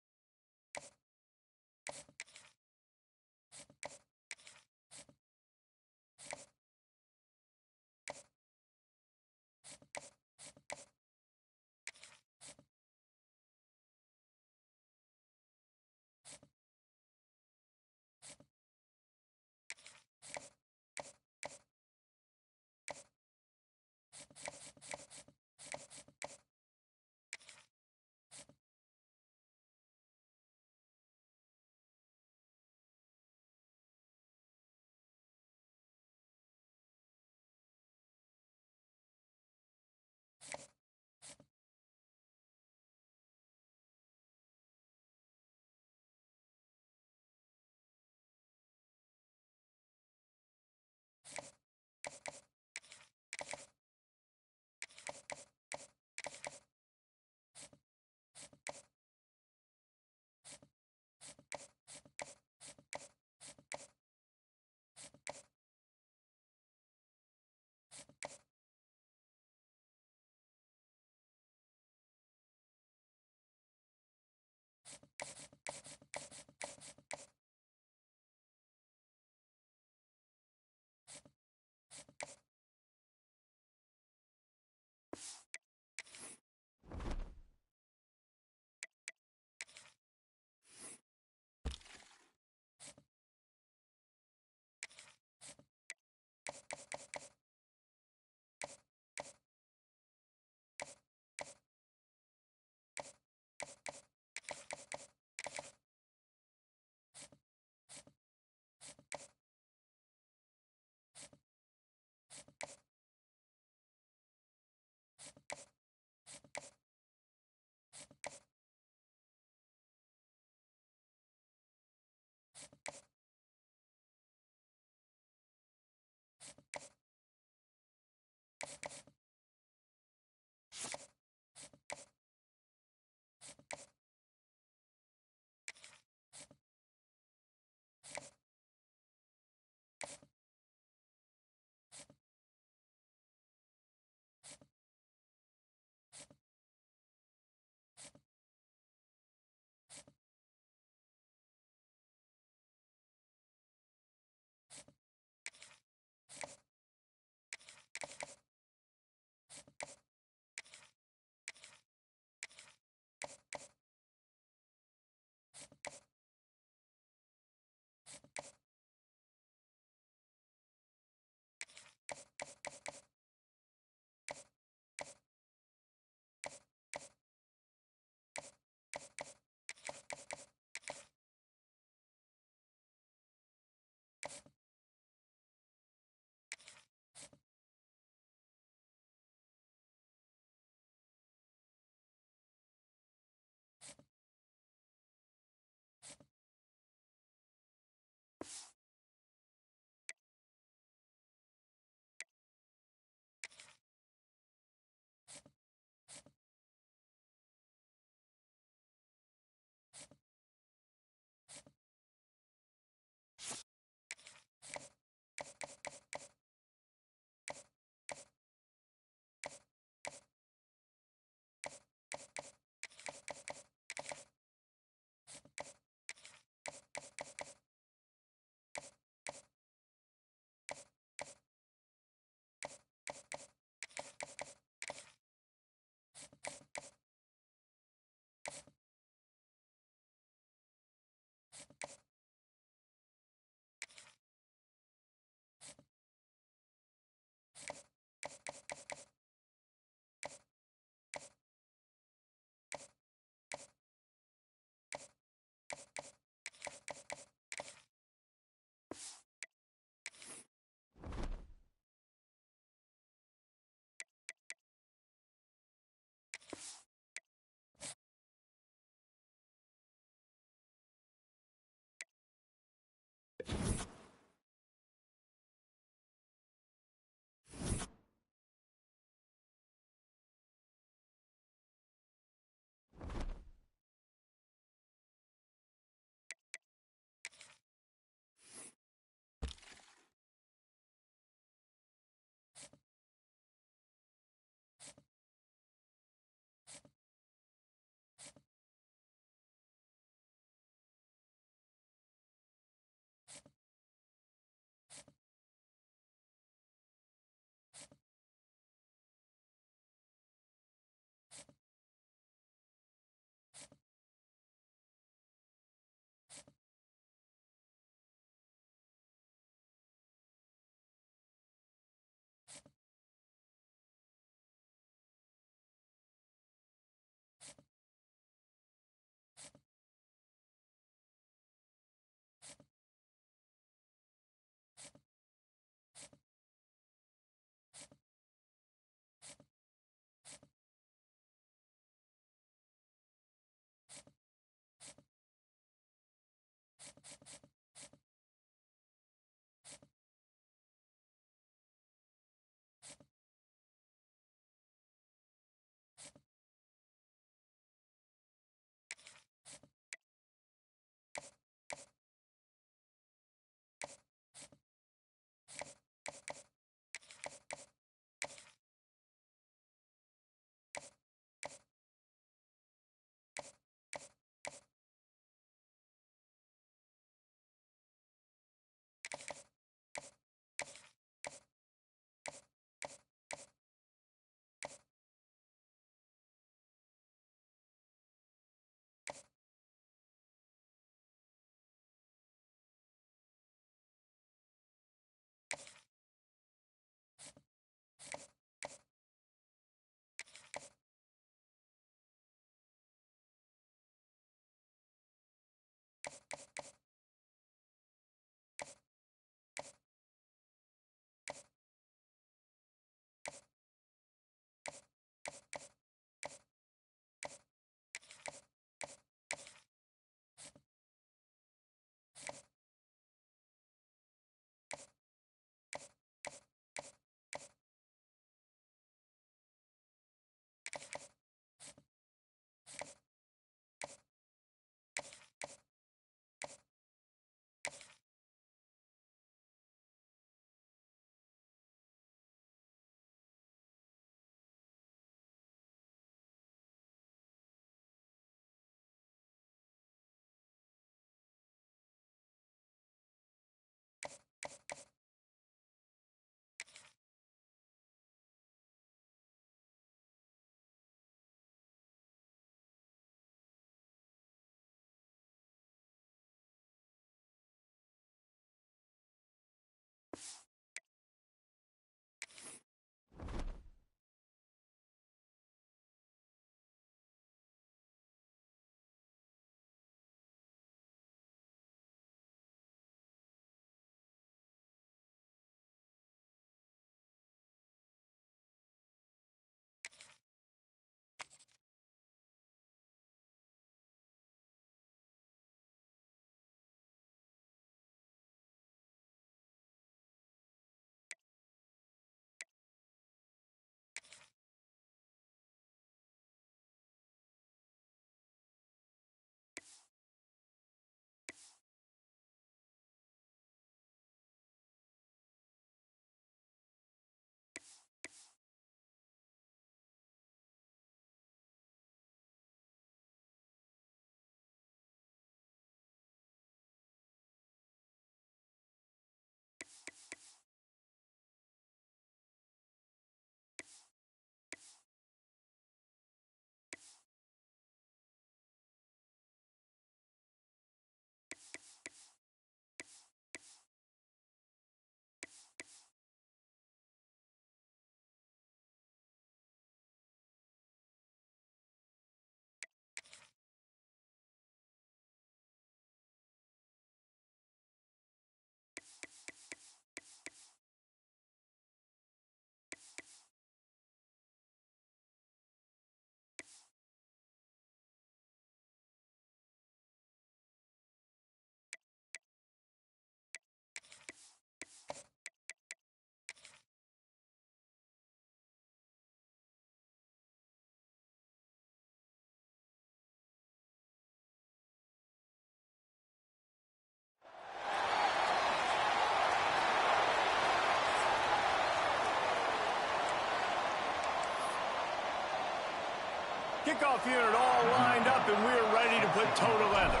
Kickoff unit all lined up, and we're ready to put toe to leather.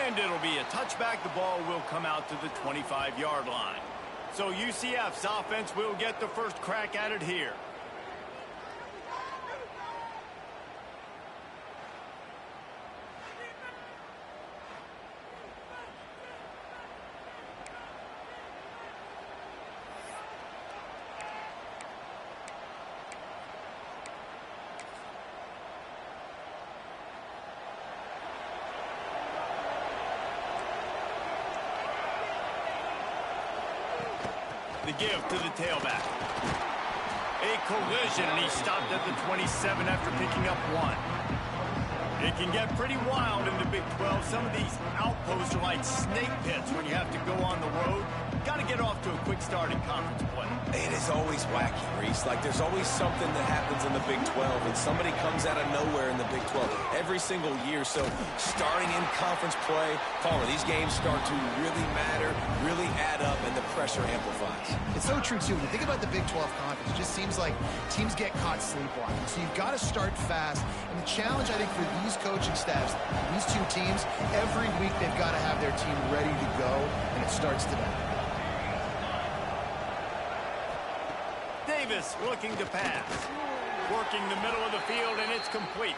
And it'll be a touchback. The ball will come out to the 25-yard line. So UCF's offense will get the first crack at it here. The give to the tailback. A collision, and he stopped at the 27 after picking up 1. It can get pretty wild in the Big 12. Some of these outposts are like snake pits when you have to go on the road. Got to get off to a quick start in conference play. It is always wacky, Reese. Like, there's always something that happens in the Big 12, and somebody comes out of nowhere in the Big 12 every single year. So starting in conference play, Palmer, these games start to really matter, really add up, and the pressure amplifies. It's so true, too. When you think about the Big 12 conference, it just seems like teams get caught sleepwalking. So you've got to start fast. And the challenge, I think, for these coaching staffs, these two teams, every week they've got to have their team ready to go, and it starts today. Davis looking to pass. Working the middle of the field, and it's complete.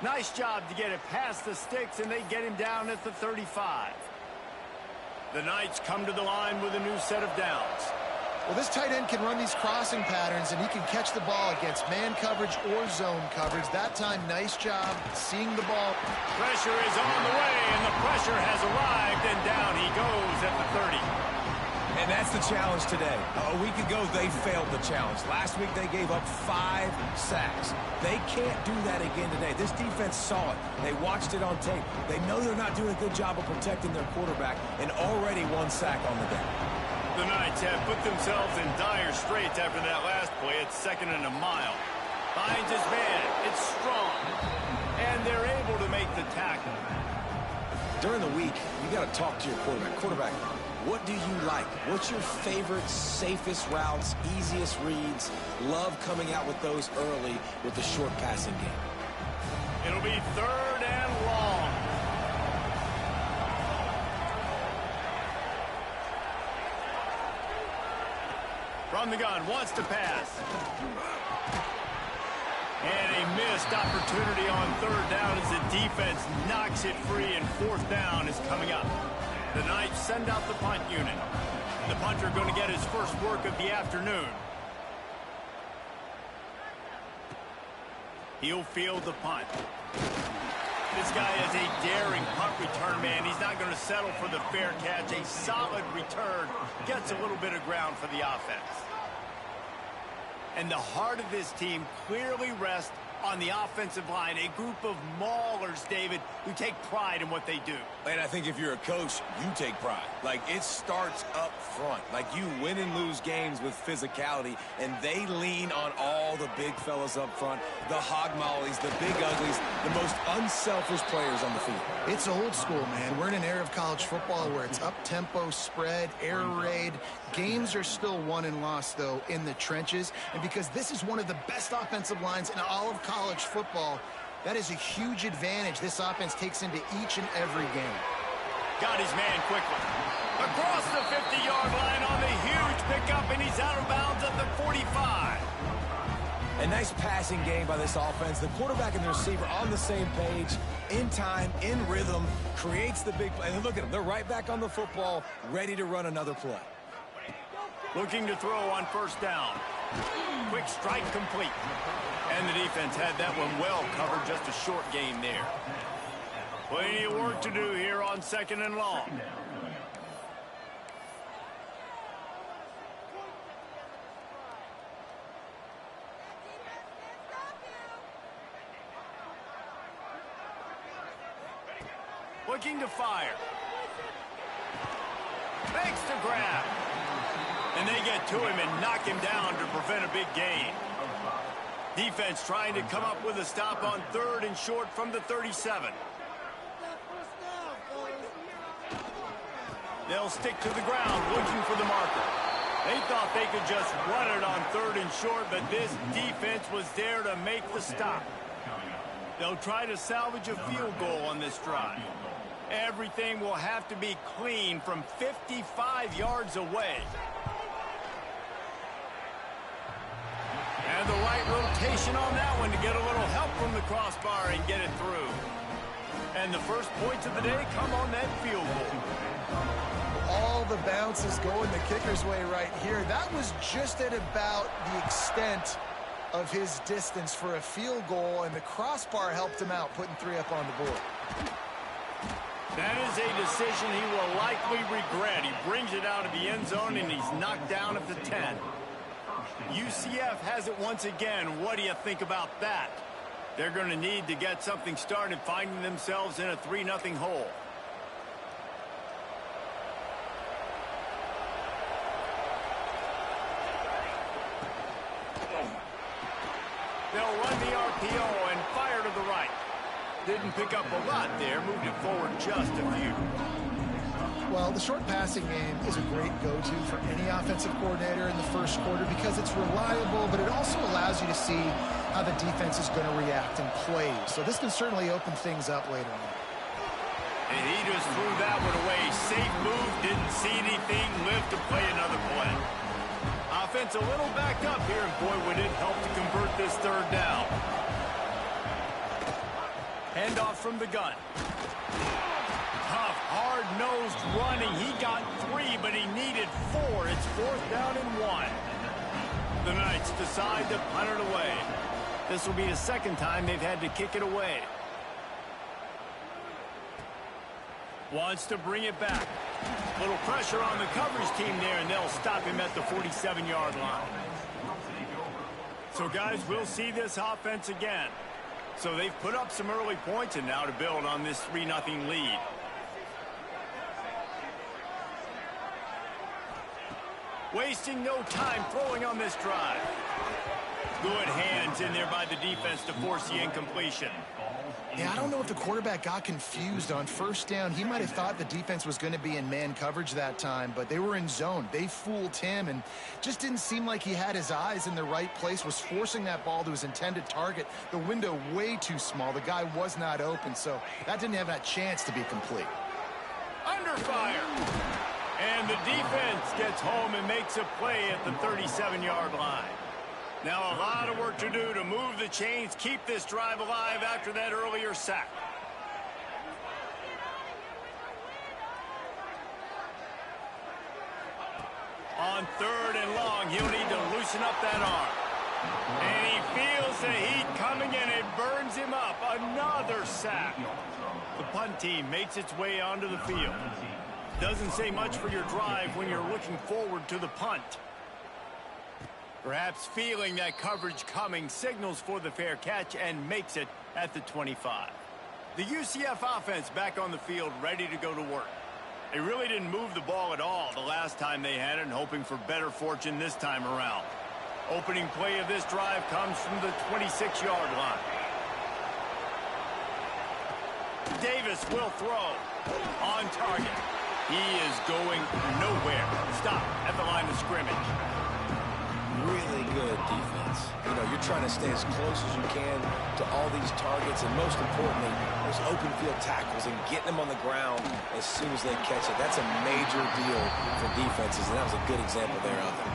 Nice job to get it past the sticks, and they get him down at the 35. The Knights come to the line with a new set of downs. Well, this tight end can run these crossing patterns, and he can catch the ball against man coverage or zone coverage. That time, nice job seeing the ball. Pressure is on the way, and the pressure has arrived, and down he goes at the 30. And that's the challenge today. A week ago, they failed the challenge. Last week, they gave up 5 sacks. They can't do that again today. This defense saw it. They watched it on tape. They know they're not doing a good job of protecting their quarterback, and already 1 sack on the day. The Knights have put themselves in dire straits after that last play. It's 2nd and a mile. Finds his man. It's strong. And they're able to make the tackle. During the week, you got to talk to your quarterback. Quarterback, what do you like? What's your favorite, safest routes, easiest reads? Love coming out with those early with the short passing game. It'll be 3rd and long. From the gun, wants to pass. And a missed opportunity on 3rd down as the defense knocks it free, and 4th down is coming up. The Knights send out the punt unit. The punter going to get his first work of the afternoon. He'll field the punt. This guy is a daring punt return man. He's not going to settle for the fair catch. A solid return gets a little bit of ground for the offense. And the heart of this team clearly rests on the offensive line, a group of maulers, David, who take pride in what they do. And I think if you're a coach, you take pride. Like, it starts up front. Like, you win and lose games with physicality, and they lean on all the big fellas up front, the hog mollies, the big uglies, the most unselfish players on the field. It's old school, man. We're in an era of college football where it's up-tempo, spread, air raid. Games are still won and lost, though, in the trenches. And because this is one of the best offensive lines in all of college football, that is a huge advantage this offense takes into each and every game. Got his man quickly. Across the 50-yard line on the huge pickup, and he's out of bounds at the 45. A nice passing game by this offense. The quarterback and the receiver on the same page, in time, in rhythm, creates the big play. And look at them. They're right back on the football, ready to run another play. Looking to throw on 1st down. Quick strike complete. And the defense had that one well covered, just a short gain there. Plenty of work to do here on 2nd and long. Looking to fire. Makes the grab. And they get to him and knock him down to prevent a big gain. Defense trying to come up with a stop on 3rd and short from the 37. They'll stick to the ground looking for the marker. they could just run it on 3rd and short, but this defense was there to make the stop. They'll try to salvage a field goal on this drive. Everything will have to be clean from 55 yards away. And the right rotation on that one to get a little help from the crossbar and get it through. And the first points of the day come on that field goal. All the bounces going the kicker's way right here. That was just at about the extent of his distance for a field goal, and the crossbar helped him out, putting 3 up on the board. That is a decision he will likely regret. He brings it out of the end zone, and he's knocked down at the 10. UCF has it once again. What do you think about that? They're going to need to get something started, finding themselves in a 3-0 hole. They'll run the RPO and fire to the right. Didn't pick up a lot there, moved it forward just a few. Well, the short passing game is a great go-to for any offensive coordinator in the first quarter because it's reliable, but it also allows you to see how the defense is going to react and play. So this can certainly open things up later on. And he just threw that one away. Safe move, didn't see anything, lived to play another play. Offense a little backed up here, and boy, would it help to convert this 3rd down. Handoff from the gun. Tough, hard-nosed running. He got 3, but he needed 4. It's 4th down and 1. The Knights decide to punt it away. This will be the 2nd time they've had to kick it away. Wants to bring it back. Little pressure on the coverage team there, and they'll stop him at the 47-yard line. So, guys, we'll see this offense again. So they've put up some early points, and now to build on this 3-0 lead. Wasting no time throwing on this drive. Good hands in there by the defense to force the incompletion. Yeah, I don't know if the quarterback got confused on 1st down. He might have thought the defense was going to be in man coverage that time, but they were in zone. They fooled him and just didn't seem like he had his eyes in the right place, was forcing that ball to his intended target. The window way too small. The guy was not open, so that didn't have that chance to be complete. Under fire. And the defense gets home and makes a play at the 37-yard line. Now a lot of work to do to move the chains, keep this drive alive after that earlier sack. On 3rd and long, he'll need to loosen up that arm. And he feels the heat coming and it burns him up. Another sack. The punt team makes its way onto the field. Doesn't say much for your drive when you're looking forward to the punt. Perhaps feeling that coverage coming, signals for the fair catch and makes it at the 25. The UCF offense back on the field, ready to go to work. They really didn't move the ball at all the last time they had it, and hoping for better fortune this time around. Opening play of this drive comes from the 26-yard line. Davis will throw. On target. He is going nowhere. Stop at the line of scrimmage. Really good defense. You know, you're trying to stay as close as you can to all these targets, and most importantly, those open field tackles and getting them on the ground as soon as they catch it. That's a major deal for defenses, and that was a good example there of it.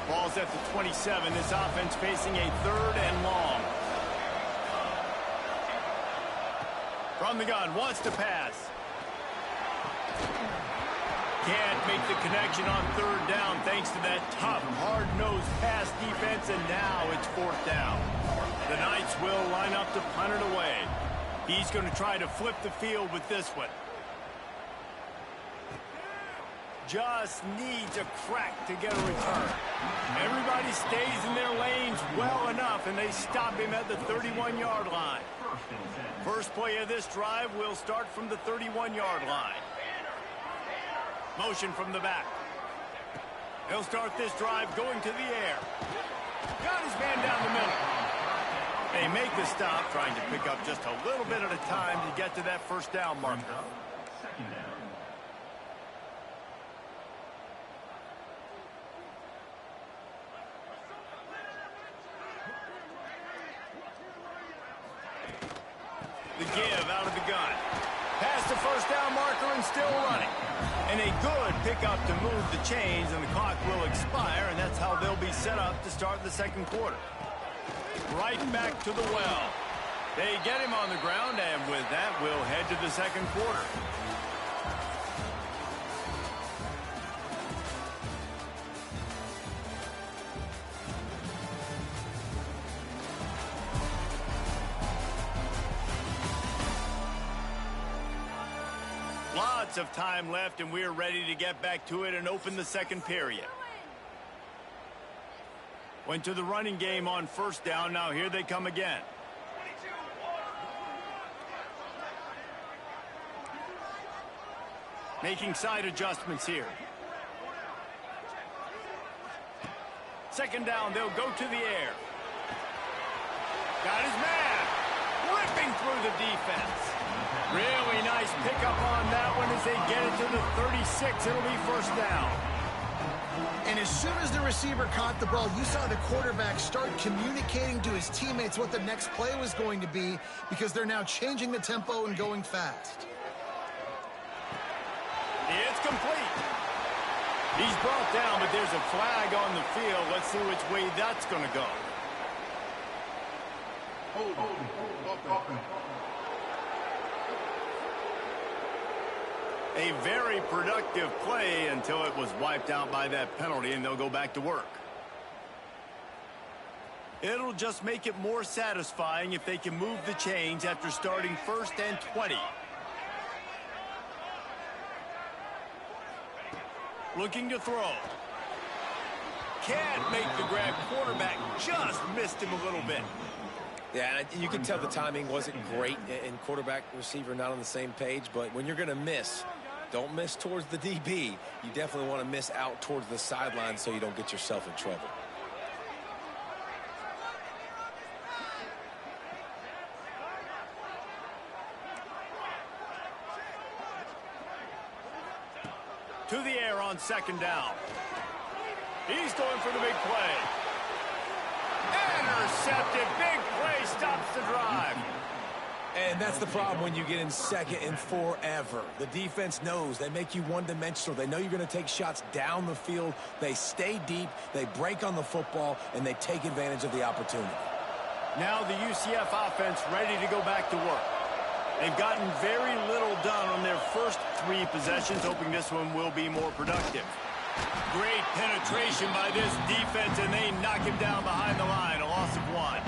Ball's at the 27. This offense facing a 3rd and long. From the gun, wants to pass. Can't make the connection on 3rd down thanks to that tough, hard-nosed pass defense, and now it's 4th down. The Knights will line up to punt it away. He's going to try to flip the field with this one. Just needs a crack to get a return. Everybody stays in their lanes well enough, and they stop him at the 31-yard line. First play of this drive will start from the 31-yard line. Motion from the back. He'll start this drive going to the air. Got his man down the middle. They make the stop, trying to pick up just a little bit at a time to get to that 1st down marker. down marker and still running. And a good pickup to move the chains, and the clock will expire, and that's how they'll be set up to start the second quarter. Right back to the well. They get him on the ground, and with that, we'll head to the second quarter. Lots of time left, and we're ready to get back to it and open the second period. Went to the running game on first down. Now here they come again. Making side adjustments here. Second down, they'll go to the air. Got his man. Ripping through the defense. Really nice pickup on that one as they get it to the 36. It'll be first down. And as soon as the receiver caught the ball, you saw the quarterback start communicating to his teammates what the next play was going to be, because they're now changing the tempo and going fast. It's complete. He's brought down, but there's a flag on the field. Let's see which way that's going to go. A very productive play until it was wiped out by that penalty, and they'll go back to work. It'll just make it more satisfying if they can move the chains after starting 1st and 20. Looking to throw. Can't make the grab. Quarterback just missed him a little bit. Yeah, and you can tell the timing wasn't great, and quarterback, receiver not on the same page. But when you're going to miss, don't miss towards the DB. You definitely want to miss out towards the sideline so you don't get yourself in trouble. To the air on second down. He's going for the big play. Intercepted. Big play stops the drive. And that's the problem when you get in second and forever. The defense knows. They make you one-dimensional. They know you're going to take shots down the field. They stay deep. They break on the football, and they take advantage of the opportunity. Now the UCF offense ready to go back to work. They've gotten very little done on their first 3 possessions, hoping this one will be more productive. Great penetration by this defense, and they knock him down behind the line. A loss of 1.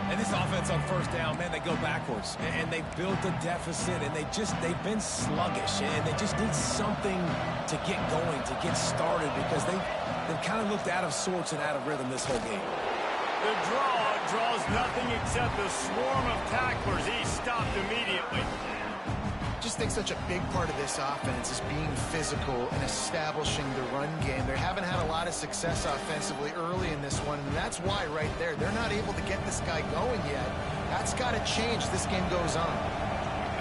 And this offense on first down, man, they go backwards. And they built a deficit, and they've been sluggish. And they just need something to get going, to get started, because they've kind of looked out of sorts and out of rhythm this whole game. The draw draws nothing except a swarm of tacklers. He's stopped immediately. I just think such a big part of this offense is being physical and establishing the run game. They haven't had a lot of success offensively early in this one, and that's why right there, they're not able to get this guy going yet. That's got to change as this game goes on.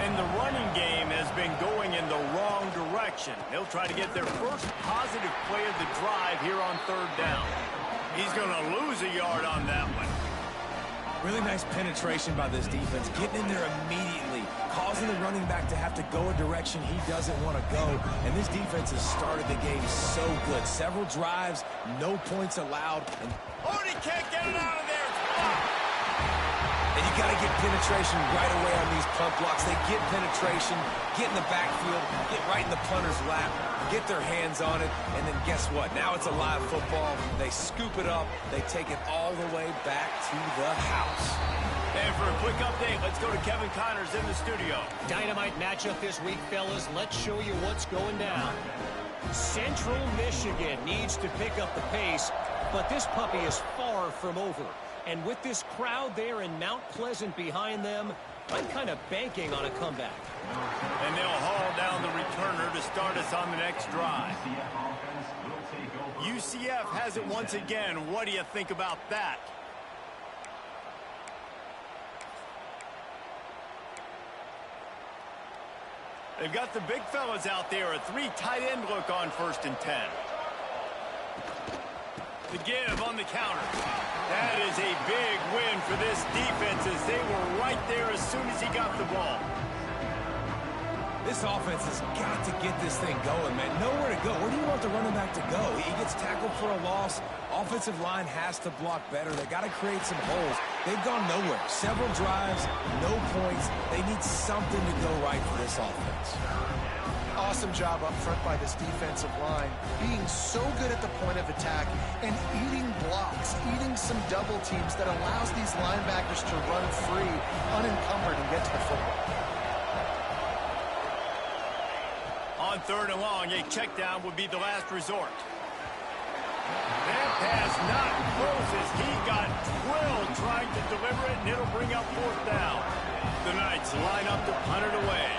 And the running game has been going in the wrong direction. They'll try to get their first positive play of the drive here on third down. He's going to lose a yard on that one. Really nice penetration by this defense, getting in there immediately, causing the running back to have to go a direction he doesn't want to go. And this defense has started the game so good. Several drives, no points allowed. And he can't get it out of there. It's blocked. And you got to get penetration right away on these punt blocks. They get penetration, get in the backfield, get right in the punter's lap, get their hands on it, and then guess what? Now it's a live football. They scoop it up. They take it all the way back to the house. And for a quick update, let's go to Kevin Connors in the studio. Dynamite matchup this week, fellas. Let's show you what's going down. Central Michigan needs to pick up the pace, but this puppy is far from over. And with this crowd there in Mount Pleasant behind them, I'm kind of banking on a comeback. And they'll haul down the returner to start us on the next drive. UCF has it once again. What do you think about that? They've got the big fellas out there. A 3 tight end look on 1st and 10. The give on the counter. That is a big win for this defense as they were right there as soon as he got the ball. This offense has got to get this thing going, man. Nowhere to go. Where do you want the running back to go? He gets tackled for a loss. Offensive line has to block better. They got to create some holes. They've gone nowhere. Several drives, no points. They need something to go right for this offense. Awesome job up front by this defensive line, being so good at the point of attack and eating blocks, eating some double teams that allows these linebackers to run free, unencumbered, and get to the football. On 3rd and long, a check down would be the last resort. That pass not close as he got drilled trying to deliver it, and it'll bring up 4th down. The Knights line up to punt it away.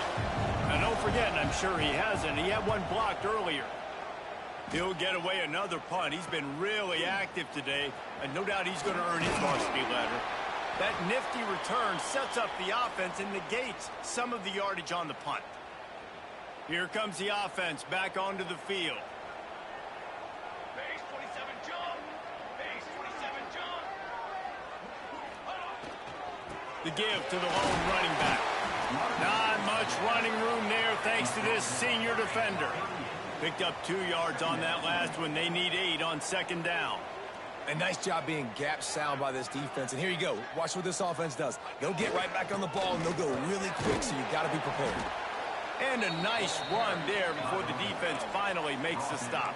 Now, don't forget, and I'm sure he hasn't, he had one blocked earlier. He'll get away another punt. He's been really active today, and no doubt he's going to earn his varsity letter. That nifty return sets up the offense and negates some of the yardage on the punt. Here comes the offense back onto the field. Base 27, John. Base 27, John. The give to the lone running back. Not much running room there thanks to this senior defender. Picked up 2 yards on that last one. They need 8 on 2nd down. A nice job being gap sound by this defense. And here you go. Watch what this offense does. They'll get right back on the ball, and they'll go really quick, so you've got to be prepared. And a nice run there before the defense finally makes the stop.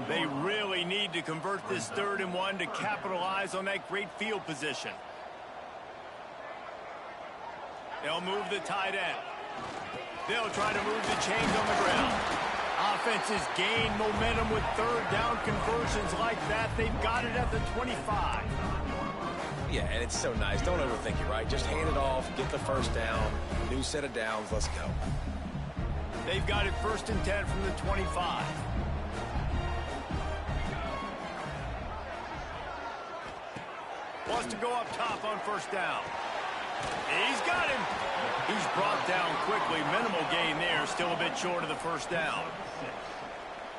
They really need to convert this 3rd and 1 to capitalize on that great field position. They'll move the tight end. They'll try to move the chains on the ground. Offenses gain momentum with 3rd down conversions like that. They've got it at the 25. Yeah, and it's so nice. Don't overthink it, right? Just hand it off, get the 1st down, new set of downs, let's go. They've got it 1st and 10 from the 25. Wants to go up top on 1st down. He's got him. He's brought down quickly. Minimal gain there. Still a bit short of the 1st down.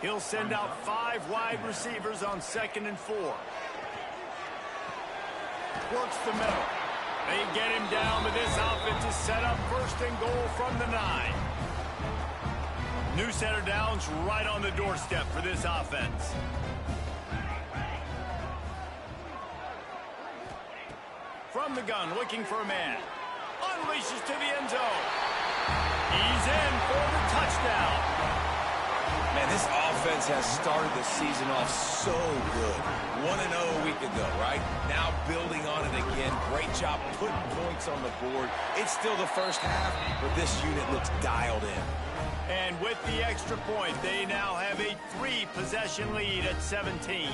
He'll send out 5 wide receivers on 2nd and 4. Works the middle. They get him down, but this offense is set up 1st and goal from the 9. New set of downs right on the doorstep for this offense. From the gun, looking for a man. Unleashes to the end zone. He's in for the touchdown. Man, this offense has started the season off so good. 1-0 a week ago, right? Now building on it again. Great job putting points on the board. It's still the 1st half, but this unit looks dialed in. And with the extra point, they now have a 3-possession lead at 17.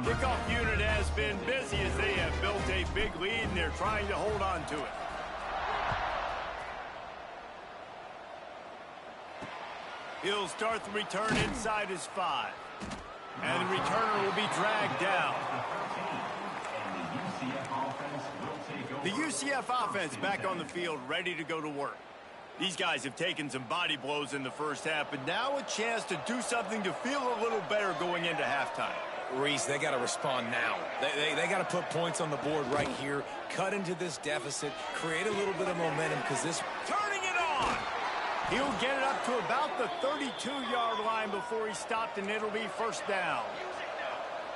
Kickoff unit has been busy as they have built a big lead, and they're trying to hold on to it. He'll start the return inside his 5. And the returner will be dragged down. The UCF offense back on the field, ready to go to work. These guys have taken some body blows in the 1st half, but now a chance to do something to feel a little better going into halftime. Reese, they got to respond now. They got to put points on the board right here, cut into this deficit, create a little bit of momentum, because this... Turning it on! He'll get it up to about the 32-yard line before he stopped, and it'll be 1st down.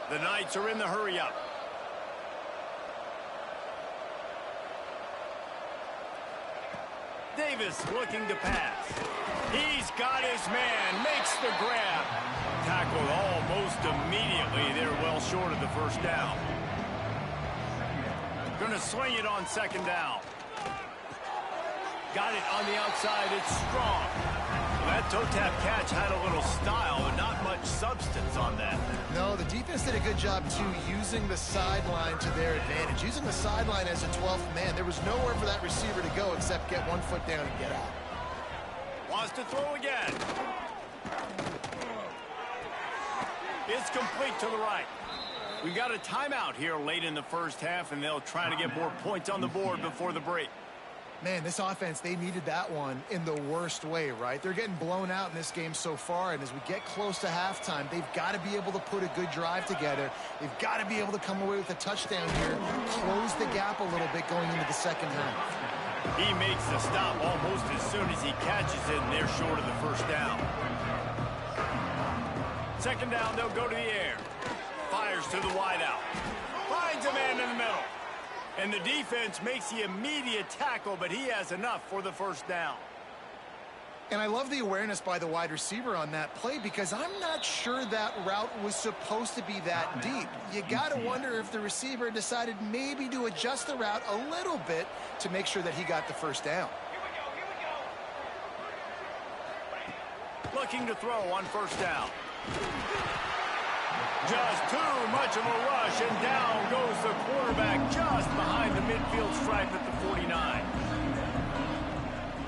The Knights are in the hurry-up. Davis looking to pass. He's got his man, makes the grab. Tackled almost immediately. They're well short of the 1st down. Gonna swing it on 2nd down. Got it on the outside. It's strong. Well, that toe tap catch had a little style, but not much substance on that. No, the defense did a good job, too, using the sideline to their advantage. Using the sideline as a 12th man. There was nowhere for that receiver to go except get 1 foot down and get out. Wants to throw again. It's complete to the right. We've got a timeout here late in the 1st half, and they'll try to get more points on the board before the break. Man, this offense, they needed that one in the worst way, right? They're getting blown out in this game so far, and as we get close to halftime, they've got to be able to put a good drive together. They've got to be able to come away with a touchdown here, close the gap a little bit going into the 2nd half. He makes the stop almost as soon as he catches it, and they're short of the first down. Second down, they'll go to the air. Fires to the wideout. Finds a man in the middle. And the defense makes the immediate tackle, but he has enough for the first down. And I love the awareness by the wide receiver on that play because I'm not sure that route was supposed to be that deep. You got to wonder if the receiver decided maybe to adjust the route a little bit to make sure that he got the first down. Looking to throw on first down. Just too much of a rush, and down goes the quarterback just behind the midfield stripe at the 49.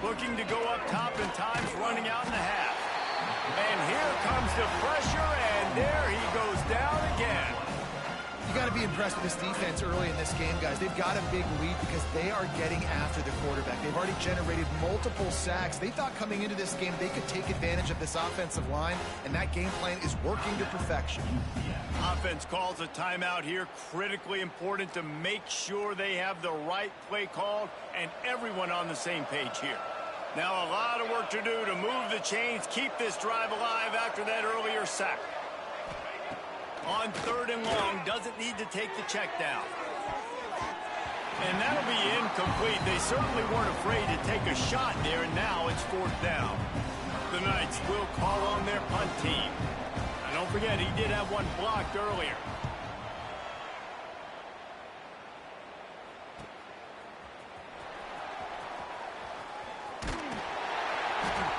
Looking to go up top, and time's running out in the half. And here comes the pressure, and there he goes down again. You got to be impressed with this defense early in this game, guys. They've got a big lead because they are getting after the quarterback. They've already generated multiple sacks. They thought coming into this game they could take advantage of this offensive line, and that game plan is working to perfection. Offense calls a timeout here. Critically important to make sure they have the right play called and everyone on the same page here. Now a lot of work to do to move the chains, keep this drive alive after that earlier sack. On third and long, doesn't need to take the check down. And that'll be incomplete. They certainly weren't afraid to take a shot there, and now it's fourth down. The Knights will call on their punt team. And don't forget, he did have one blocked earlier.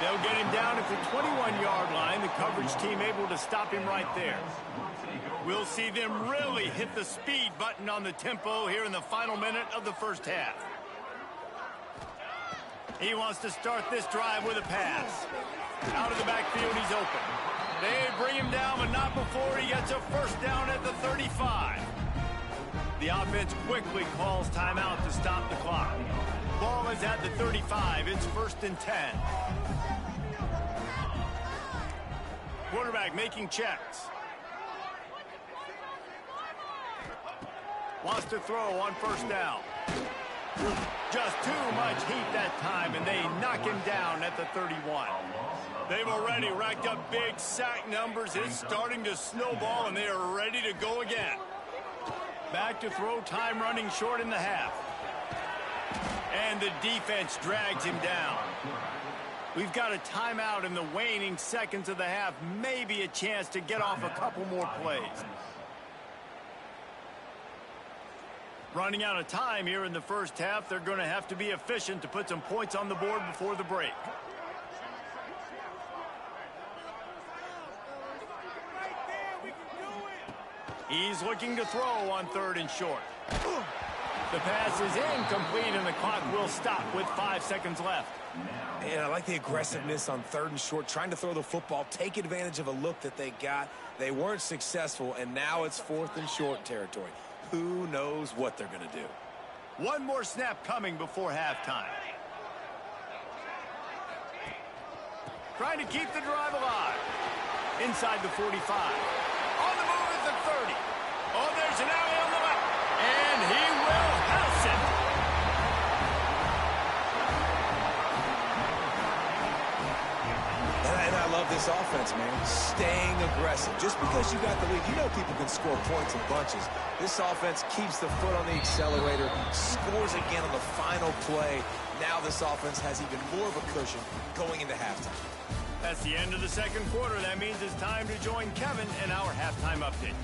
They'll get him down at the 21-yard line. The coverage team able to stop him right there. We'll see them really hit the speed button on the tempo here in the final minute of the first half. He wants to start this drive with a pass. Out of the backfield, he's open. They bring him down, but not before he gets a first down at the 35. The offense quickly calls timeout to stop the clock. Ball is at the 35. It's 1st and 10. Quarterback making checks. Wants to throw on first down. Just too much heat that time, and they knock him down at the 31. They've already racked up big sack numbers. It's starting to snowball, and they are ready to go again. Back to throw, time running short in the half. And the defense drags him down. We've got a timeout in the waning seconds of the half. Maybe a chance to get off a couple more plays. Running out of time here in the first half. They're going to have to be efficient to put some points on the board before the break. He's looking to throw on third and short. The pass is incomplete, and the clock will stop with 5 seconds left. And I like the aggressiveness on third and short, trying to throw the football, take advantage of a look that they got. They weren't successful, and now it's 4th and short territory. Who knows what they're going to do? One more snap coming before halftime. Trying to keep the drive alive. Inside the 45. On the move at the 30. Oh, there's an alley on the left. And he will house it. And I love this offense, man. Staying aggressive. Just because you got the lead, you know people can score points in bunches. This offense keeps the foot on the accelerator, scores again on the final play. Now this offense has even more of a cushion going into halftime. That's the end of the second quarter. That means it's time to join Kevin in our halftime update.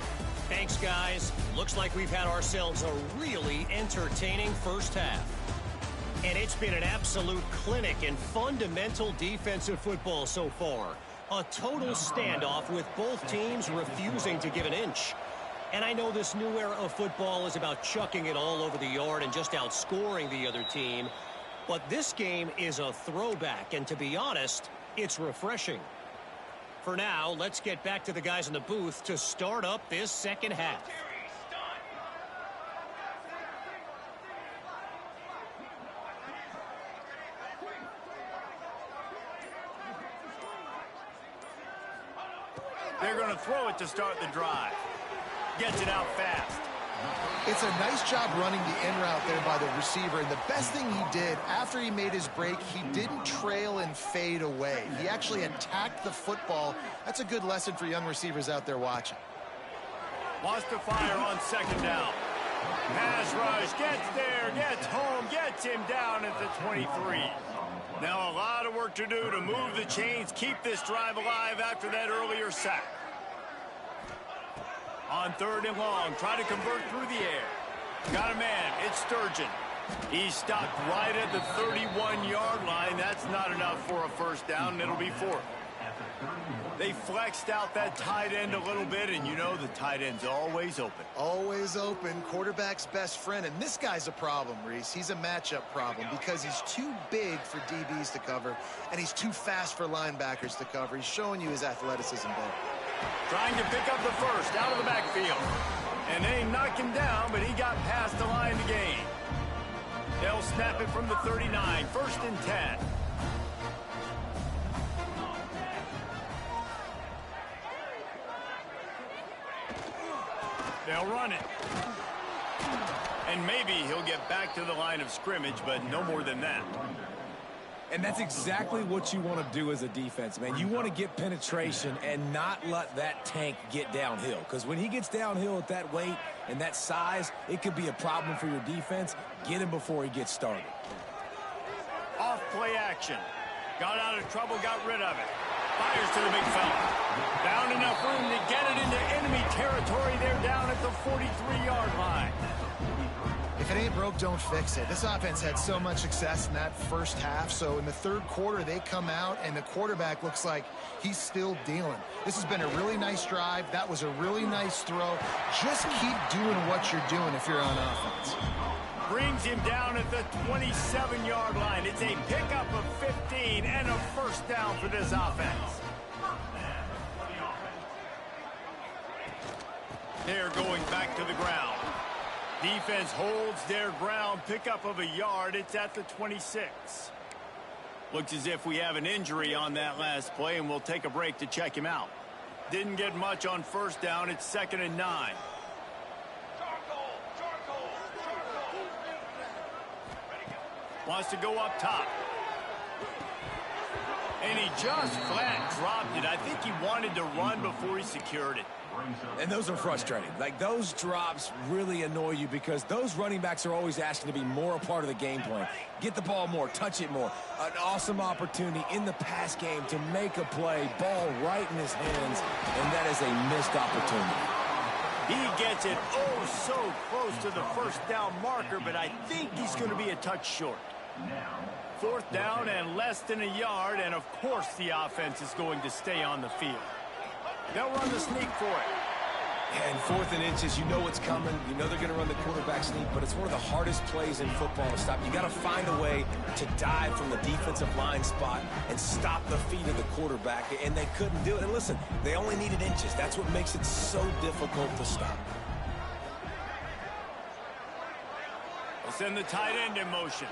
Thanks, guys. Looks like we've had ourselves a really entertaining first half. And it's been an absolute clinic in fundamental defensive football so far. A total standoff with both teams refusing to give an inch. And I know this new era of football is about chucking it all over the yard and just outscoring the other team. But this game is a throwback, and to be honest, it's refreshing. For now, let's get back to the guys in the booth to start up this second half. They're going to throw it to start the drive. Gets it out fast. It's a nice job running the in route there by the receiver, and the best thing he did after he made his break, he didn't trail and fade away. He actually attacked the football. That's a good lesson for young receivers out there watching. Wants to fire on second down. Pass rush, gets there, gets home, gets him down at the 23. Now a lot of work to do to move the chains, keep this drive alive after that earlier sack. On third and long, try to convert through the air. Got a man, it's Sturgeon. He's stopped right at the 31-yard line. That's not enough for a first down, and it'll be fourth. They flexed out that tight end a little bit, and you know the tight end's always open. Always open, quarterback's best friend, and this guy's a problem, Reese. He's a matchup problem because he's too big for DBs to cover, and he's too fast for linebackers to cover. He's showing you his athleticism there. Trying to pick up the first out of the backfield. And they knock him down, but he got past the line to gain. They'll snap it from the 39, first and 10. They'll run it. And maybe he'll get back to the line of scrimmage, but no more than that. And that's exactly what you want to do as a defense, man. You want to get penetration and not let that tank get downhill. Because when he gets downhill at that weight and that size, it could be a problem for your defense. Get him before he gets started. Off play action. Got out of trouble, got rid of it. Fires to the big fella. Found enough room to get it into enemy territory. They're down at the 43-yard line. If it ain't broke, don't fix it. This offense had so much success in that first half, so in the third quarter, they come out, and the quarterback looks like he's still dealing. This has been a really nice drive. That was a really nice throw. Just keep doing what you're doing if you're on offense. Brings him down at the 27-yard line. It's a pickup of 15 and a first down for this offense. They're going back to the ground. Defense holds their ground, pickup of a yard. It's at the 26. Looks as if we have an injury on that last play, and we'll take a break to check him out. Didn't get much on first down. It's 2nd and 9. Wants to go up top. And he just flat dropped it. I think he wanted to run before he secured it. And those are frustrating. Like, those drops really annoy you because those running backs are always asking to be more a part of the game plan. Get the ball more, touch it more. An awesome opportunity in the pass game to make a play, ball right in his hands, and that is a missed opportunity. He gets it oh so close to the first down marker, but I think he's going to be a touch short. Fourth down and less than a yard, and of course the offense is going to stay on the field. They'll run the sneak for it. And 4th and inches, you know what's coming. You know they're going to run the quarterback sneak, but it's one of the hardest plays in football to stop. You got to find a way to dive from the defensive line spot and stop the feet of the quarterback, and they couldn't do it. And listen, they only needed inches. That's what makes it so difficult to stop. They'll send the tight end in motion.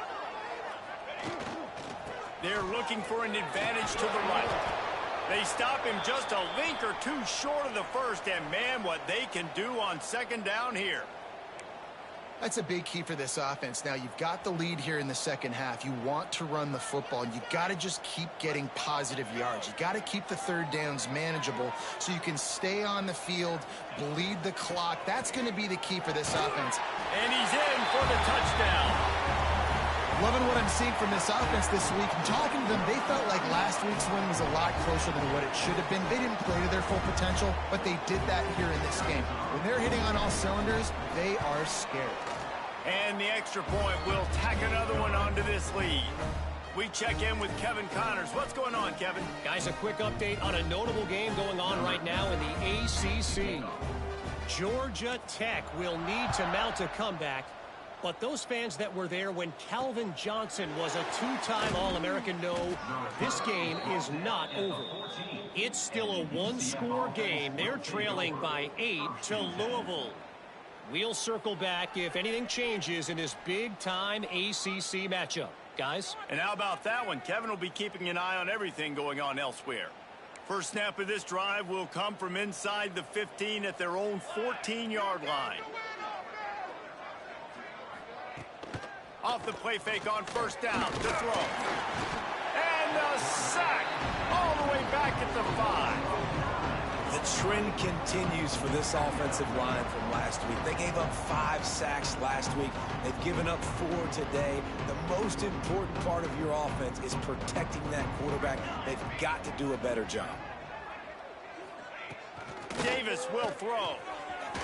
They're looking for an advantage to the right. They stop him just a link or two short of the first, and man, what they can do on second down here. That's a big key for this offense. Now, you've got the lead here in the second half. You want to run the football, and you've got to just keep getting positive yards. You got to keep the third downs manageable so you can stay on the field, bleed the clock. That's going to be the key for this offense. And he's in for the touchdown. Loving what I'm seeing from this offense this week. And talking to them, they felt like last week's win was a lot closer than what it should have been. They didn't play to their full potential, but they did that here in this game. When they're hitting on all cylinders, they are scared. And the extra point will tack another one onto this lead. We check in with Kevin Connors. What's going on, Kevin? Guys, a quick update on a notable game going on right now in the ACC. Georgia Tech will need to mount a comeback. But those fans that were there when Calvin Johnson was a two-time All-American know this game is not over. It's still a one-score game. They're trailing by 8 to Louisville. We'll circle back if anything changes in this big-time ACC matchup. Guys? And how about that one? Kevin will be keeping an eye on everything going on elsewhere. First snap of this drive will come from inside the 15 at their own 14-yard line. Off the play fake on first down to throw. And a sack all the way back at the 5. The trend continues for this offensive line from last week. They gave up 5 sacks last week. They've given up 4 today. The most important part of your offense is protecting that quarterback. They've got to do a better job. Davis will throw,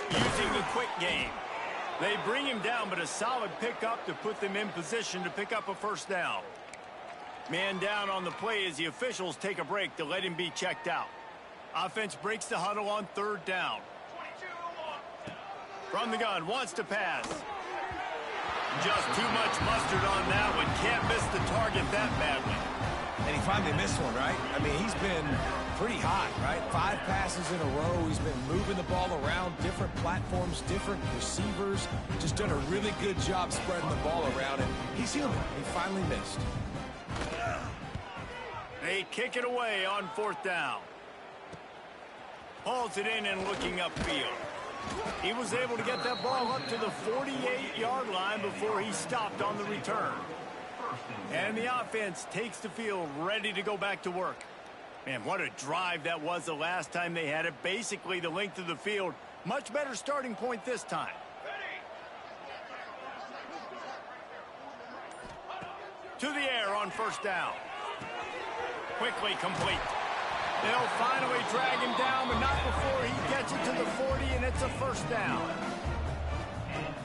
using the quick game. They bring him down, but a solid pickup to put them in position to pick up a first down. Man down on the play as the officials take a break to let him be checked out. Offense breaks the huddle on third down. From the gun, wants to pass. Just too much mustard on that one. Can't miss the target that badly. And he finally missed one, right? I mean, he's been pretty hot, right? 5 passes in a row. He's been moving the ball around, different platforms, different receivers. Just done a really good job spreading the ball around, and he's human. He finally missed. They kick it away on fourth down. Hauls it in and looking upfield. He was able to get that ball up to the 48-yard line before he stopped on the return. And the offense takes the field ready to go back to work. Man, what a drive that was the last time they had it. Basically the length of the field. Much better starting point this time. To the air on first down. Quickly complete. They'll finally drag him down, but not before he gets it to the 40, and it's a first down.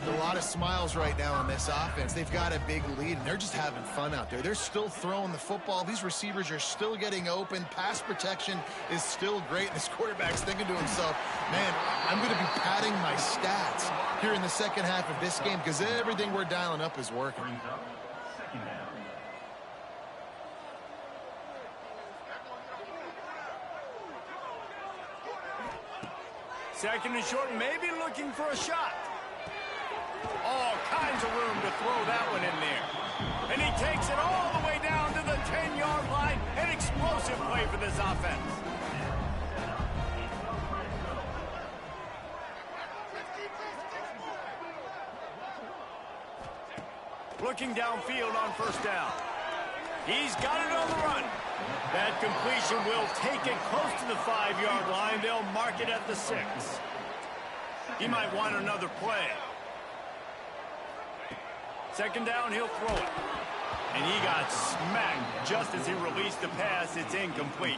A lot of smiles right now on this offense. They've got a big lead, and they're just having fun out there. They're still throwing the football. These receivers are still getting open. Pass protection is still great. This quarterback's thinking to himself, man, I'm going to be padding my stats here in the second half of this game because everything we're dialing up is working. Second and short, maybe looking for a shot. All kinds of room to throw that one in there. And he takes it all the way down to the 10-yard line. An explosive play for this offense. Looking downfield on first down. He's got it on the run. That completion will take it close to the 5-yard line. They'll mark it at the 6. He might want another play. Second down, he'll throw it. And he got smacked just as he released the pass. It's incomplete.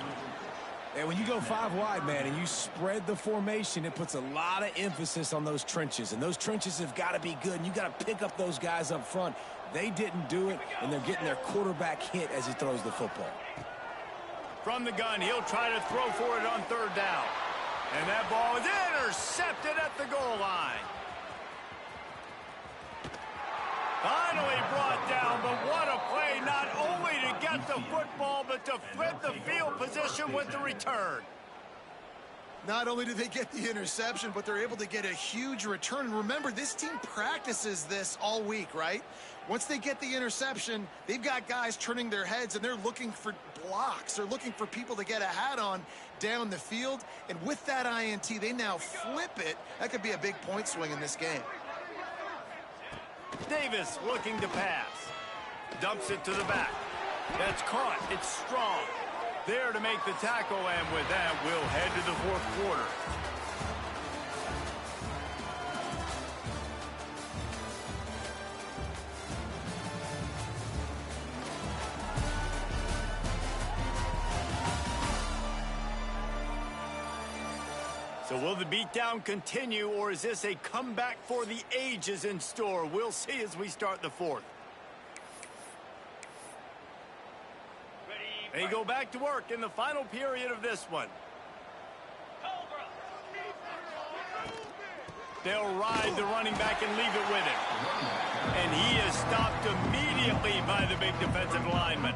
And when you go 5 wide, man, and you spread the formation, it puts a lot of emphasis on those trenches. And those trenches have got to be good. And you got to pick up those guys up front. They didn't do it, and they're getting their quarterback hit as he throws the football. From the gun, he'll try to throw for it on third down. And that ball is intercepted at the goal line. Finally brought down, but what a play, not only to get the football, but to flip the field position with the return. Not only do they get the interception, but they're able to get a huge return. And remember, this team practices this all week, right? Once they get the interception, they've got guys turning their heads, and they're looking for blocks. They're looking for people to get a hat on down the field. And with that INT, they now flip it. That could be a big point swing in this game. Davis looking to pass. Dumps it to the back. That's caught. It's strong. There to make the tackle, and with that, we'll head to the fourth quarter. So will the beatdown continue, or is this a comeback for the ages in store? We'll see as we start the fourth. They go back to work in the final period of this one. They'll ride the running back and leave it with him. And he is stopped immediately by the big defensive lineman.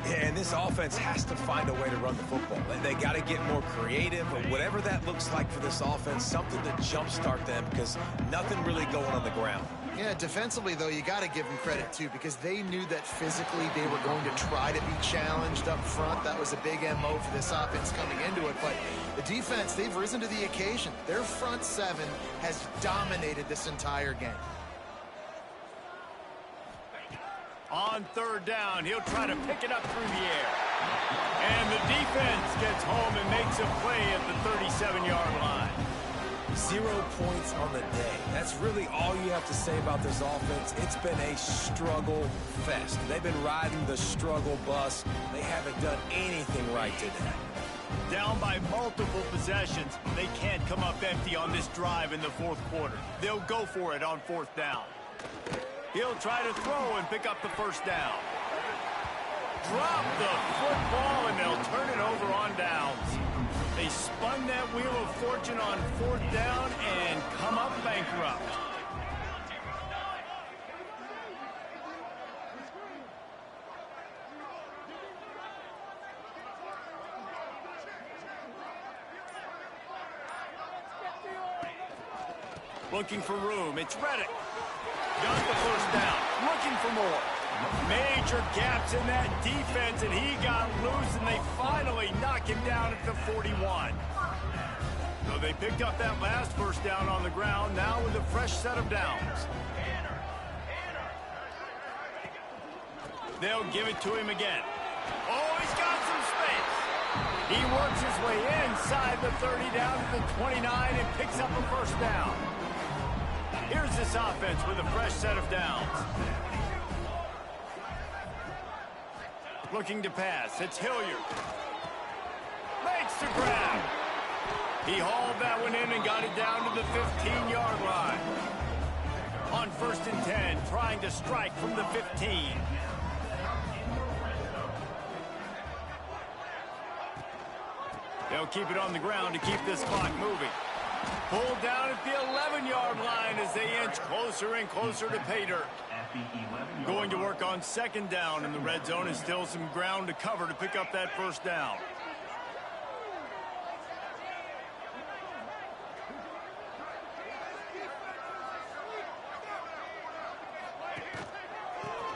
Yeah, and this offense has to find a way to run the football. They got to get more creative, or whatever that looks like for this offense, something to jumpstart them, because nothing really going on the ground. Yeah, defensively, though, you got to give them credit, too, because they knew that physically they were going to try to be challenged up front. That was a big MO for this offense coming into it. But the defense, they've risen to the occasion. Their front seven has dominated this entire game. On third down, he'll try to pick it up through the air. And the defense gets home and makes a play at the 37-yard line. 0 points on the day. That's really all you have to say about this offense. It's been a struggle fest. They've been riding the struggle bus. They haven't done anything right today. Down by multiple possessions, they can't come up empty on this drive in the fourth quarter. They'll go for it on fourth down. He'll try to throw and pick up the first down. Drop the football, and they'll turn it over on downs. They spun that wheel of fortune on fourth down and come up bankrupt. Looking for room. It's Reddick. Got the first down. Looking for more. Major gaps in that defense, and he got loose, and they finally knock him down at the 41. So they picked up that last first down on the ground, now with a fresh set of downs. They'll give it to him again. Oh, he's got some space. He works his way inside the 30 down to the 29 and picks up a first down. Here's this offense with a fresh set of downs. Looking to pass. It's Hilliard. Makes the grab. He hauled that one in and got it down to the 15-yard line. On first and 10, trying to strike from the 15. They'll keep it on the ground to keep this clock moving. Pulled down at the 11-yard line as they inch closer and closer to pay dirt. Going to work on second down in the red zone, and still some ground to cover to pick up that first down.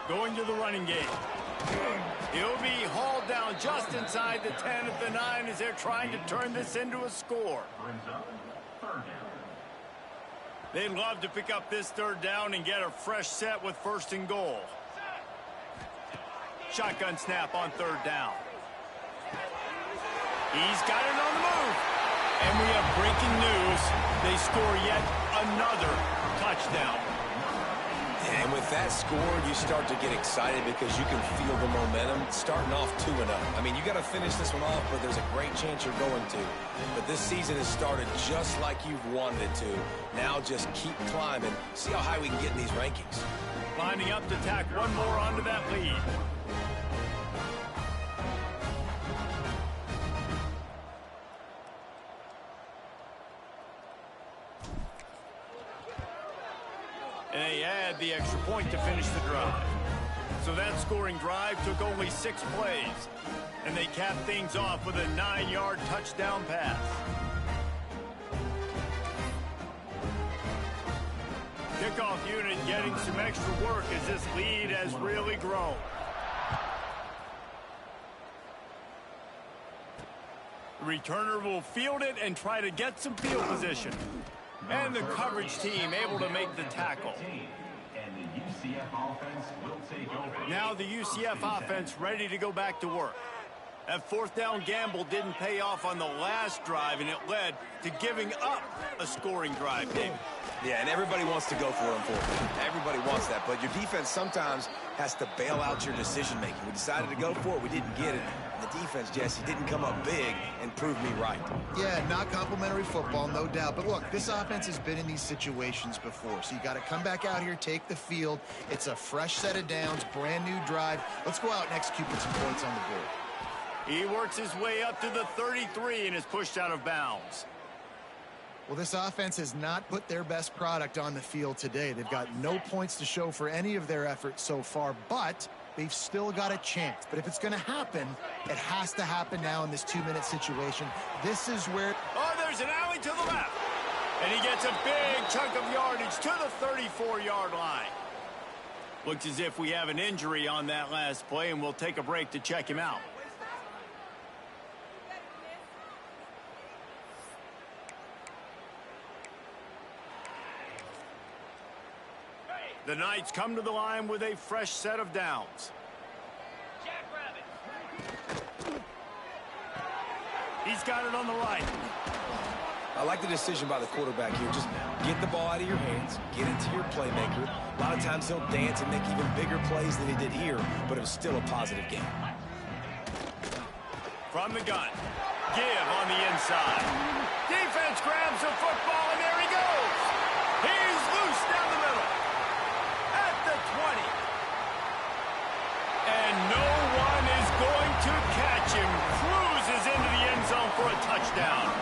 Going to the running game. He'll be hauled down just inside the 10 at the 9 as they're trying to turn this into a score. They'd love to pick up this third down and get a fresh set with first and goal. Shotgun snap on third down. He's got it on the move. And we have breaking news. They score yet another touchdown. And with that score, you start to get excited because you can feel the momentum starting off 2-0. I mean, you got to finish this one off, but there's a great chance you're going to. But this season has started just like you've wanted it to. Now just keep climbing. See how high we can get in these rankings. Lining up to tack one more onto that lead. And they add the extra point to finish the drive. So that scoring drive took only 6 plays. And they capped things off with a 9-yard touchdown pass. Kickoff unit getting some extra work as this lead has really grown. The returner will field it and try to get some field position. And the coverage team able to make the tackle. Now the UCF offense ready to go back to work. That fourth down gamble didn't pay off on the last drive, and it led to giving up a scoring drive, David. Yeah, and everybody wants to go for it on fourth. Everybody wants that, but your defense sometimes has to bail out your decision-making. We decided to go for it. We didn't get it. The defense, Jesse, didn't come up big and prove me right. Yeah, not complimentary football, no doubt. But look, this offense has been in these situations before. So you got to come back out here, take the field. It's a fresh set of downs, brand new drive. Let's go out and execute with some points on the board. He works his way up to the 33 and is pushed out of bounds. Well, this offense has not put their best product on the field today. They've got no points to show for any of their efforts so far, but they've still got a chance. But if it's going to happen, it has to happen now in this 2-minute situation. This is where... Oh, there's an alley to the left. And he gets a big chunk of yardage to the 34-yard line. Looks as if we have an injury on that last play, and we'll take a break to check him out. The Knights come to the line with a fresh set of downs. Jackrabbit. He's got it on the right. I like the decision by the quarterback here. Just get the ball out of your hands, get it to your playmaker. A lot of times he'll dance and make even bigger plays than he did here, but it was still a positive game. From the gun. Give on the inside. Defense grabs the football, and there he goes. He's loose down the middle. At the 20. And no one is going to catch him. Cruises into the end zone for a touchdown.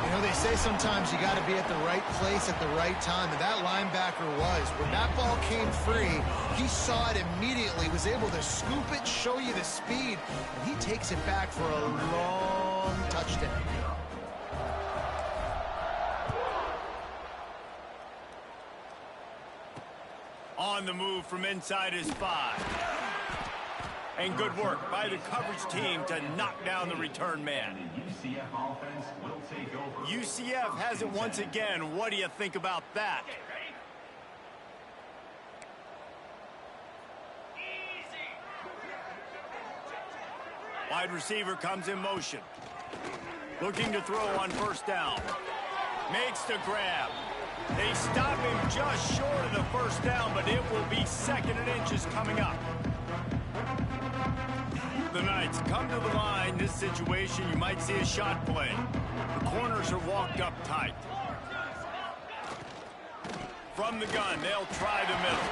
You know, they say sometimes you got to be at the right place at the right time, and that linebacker was. When that ball came free, he saw it immediately, was able to scoop it, show you the speed, and he takes it back for a long touchdown. On the move from inside his 5. And good work by the coverage team to knock down the return man. UCF has it once again. What do you think about that? Okay, ready? Easy. Wide receiver comes in motion. Looking to throw on first down. Makes the grab. They stop him just short of the first down, but it will be 2nd and inches coming up. The Knights come to the line. This situation, you might see a shot play. The corners are walked up tight. From the gun, they'll try the middle.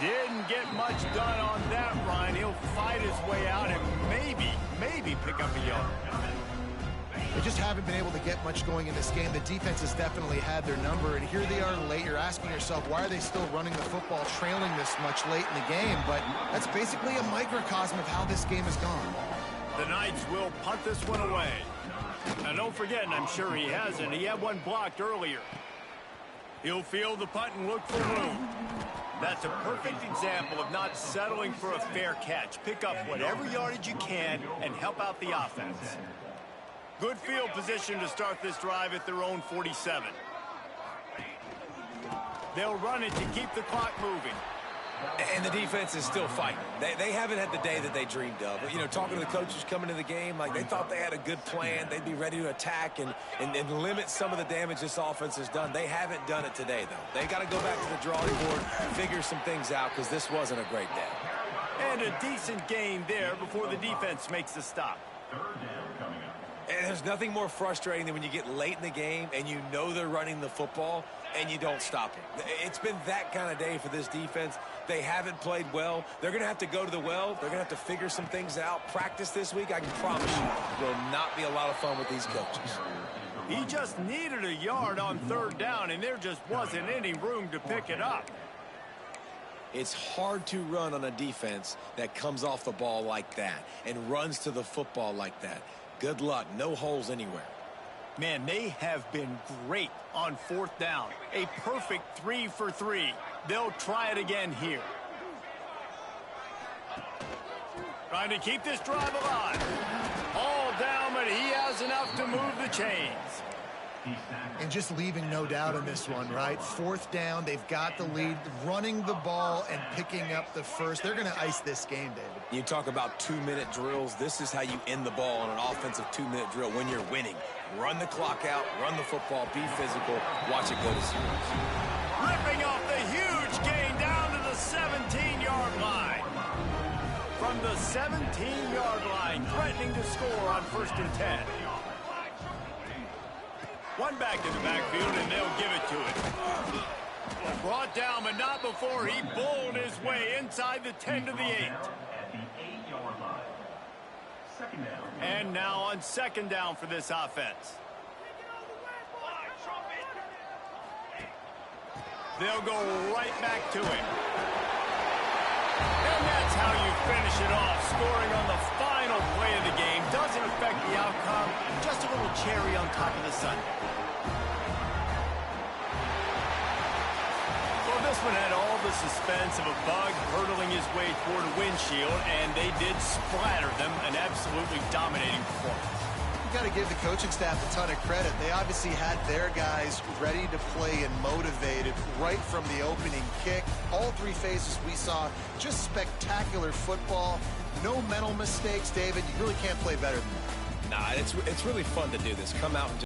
Didn't get much done on that run. He'll fight his way out and maybe pick up a yard. They just haven't been able to get much going in this game. The defense has definitely had their number, and here they are late. You're asking yourself, why are they still running the football, trailing this much late in the game? But that's basically a microcosm of how this game has gone. The Knights will punt this one away. Now, don't forget, and I'm sure he hasn't, he had one blocked earlier. He'll field the punt and look for room. That's a perfect example of not settling for a fair catch. Pick up whatever yardage you can and help out the offense. Good field position to start this drive at their own 47. They'll run it to keep the clock moving. And the defense is still fighting. They haven't had the day that they dreamed of. You know, talking to the coaches coming into the game, like they thought they had a good plan. They'd be ready to attack and limit some of the damage this offense has done. They haven't done it today, though. They got to go back to the drawing board, figure some things out, because this wasn't a great day. And a decent gain there before the defense makes the stop. And there's nothing more frustrating than when you get late in the game and you know they're running the football and you don't stop it. It's been that kind of day for this defense. They haven't played well. They're going to have to go to the well. They're going to have to figure some things out. Practice this week, I can promise you, will not be a lot of fun with these coaches. He just needed a yard on 3rd down, and there just wasn't any room to pick it up. It's hard to run on a defense that comes off the ball like that and runs to the football like that. Good luck. No holes anywhere. Man, they have been great on 4th down. A perfect 3 for 3. They'll try it again here. Trying to keep this drive alive. All down, but he has enough to move the chains. And just leaving no doubt in this one, right? 4th down, they've got the lead, running the ball and picking up the first. They're going to ice this game, David. You talk about 2-minute drills. This is how you end the ball on an offensive 2-minute drill when you're winning. Run the clock out, run the football, be physical, watch it go to zeros. Ripping off the huge gain down to the 17-yard line. From the 17-yard line, threatening to score on 1st and 10. One back in the backfield, and they'll give it to it. Brought down, but not before he bowled his way inside the 10 to the 8. And now on 2nd down for this offense. They'll go right back to him. And that's how you finish it off. Scoring on the final play of the game doesn't affect the outcome. Just a little cherry on top of the sundae. Well, this one had all the suspense of a bug hurtling his way toward a windshield, and they did splatter them. An absolutely dominating performance. got to give the coaching staff a ton of credit. They obviously had their guys ready to play and motivated right from the opening kick. All three phases we saw, just spectacular football. No mental mistakes, David. You really can't play better than that. Nah, it's really fun to do this. Come out and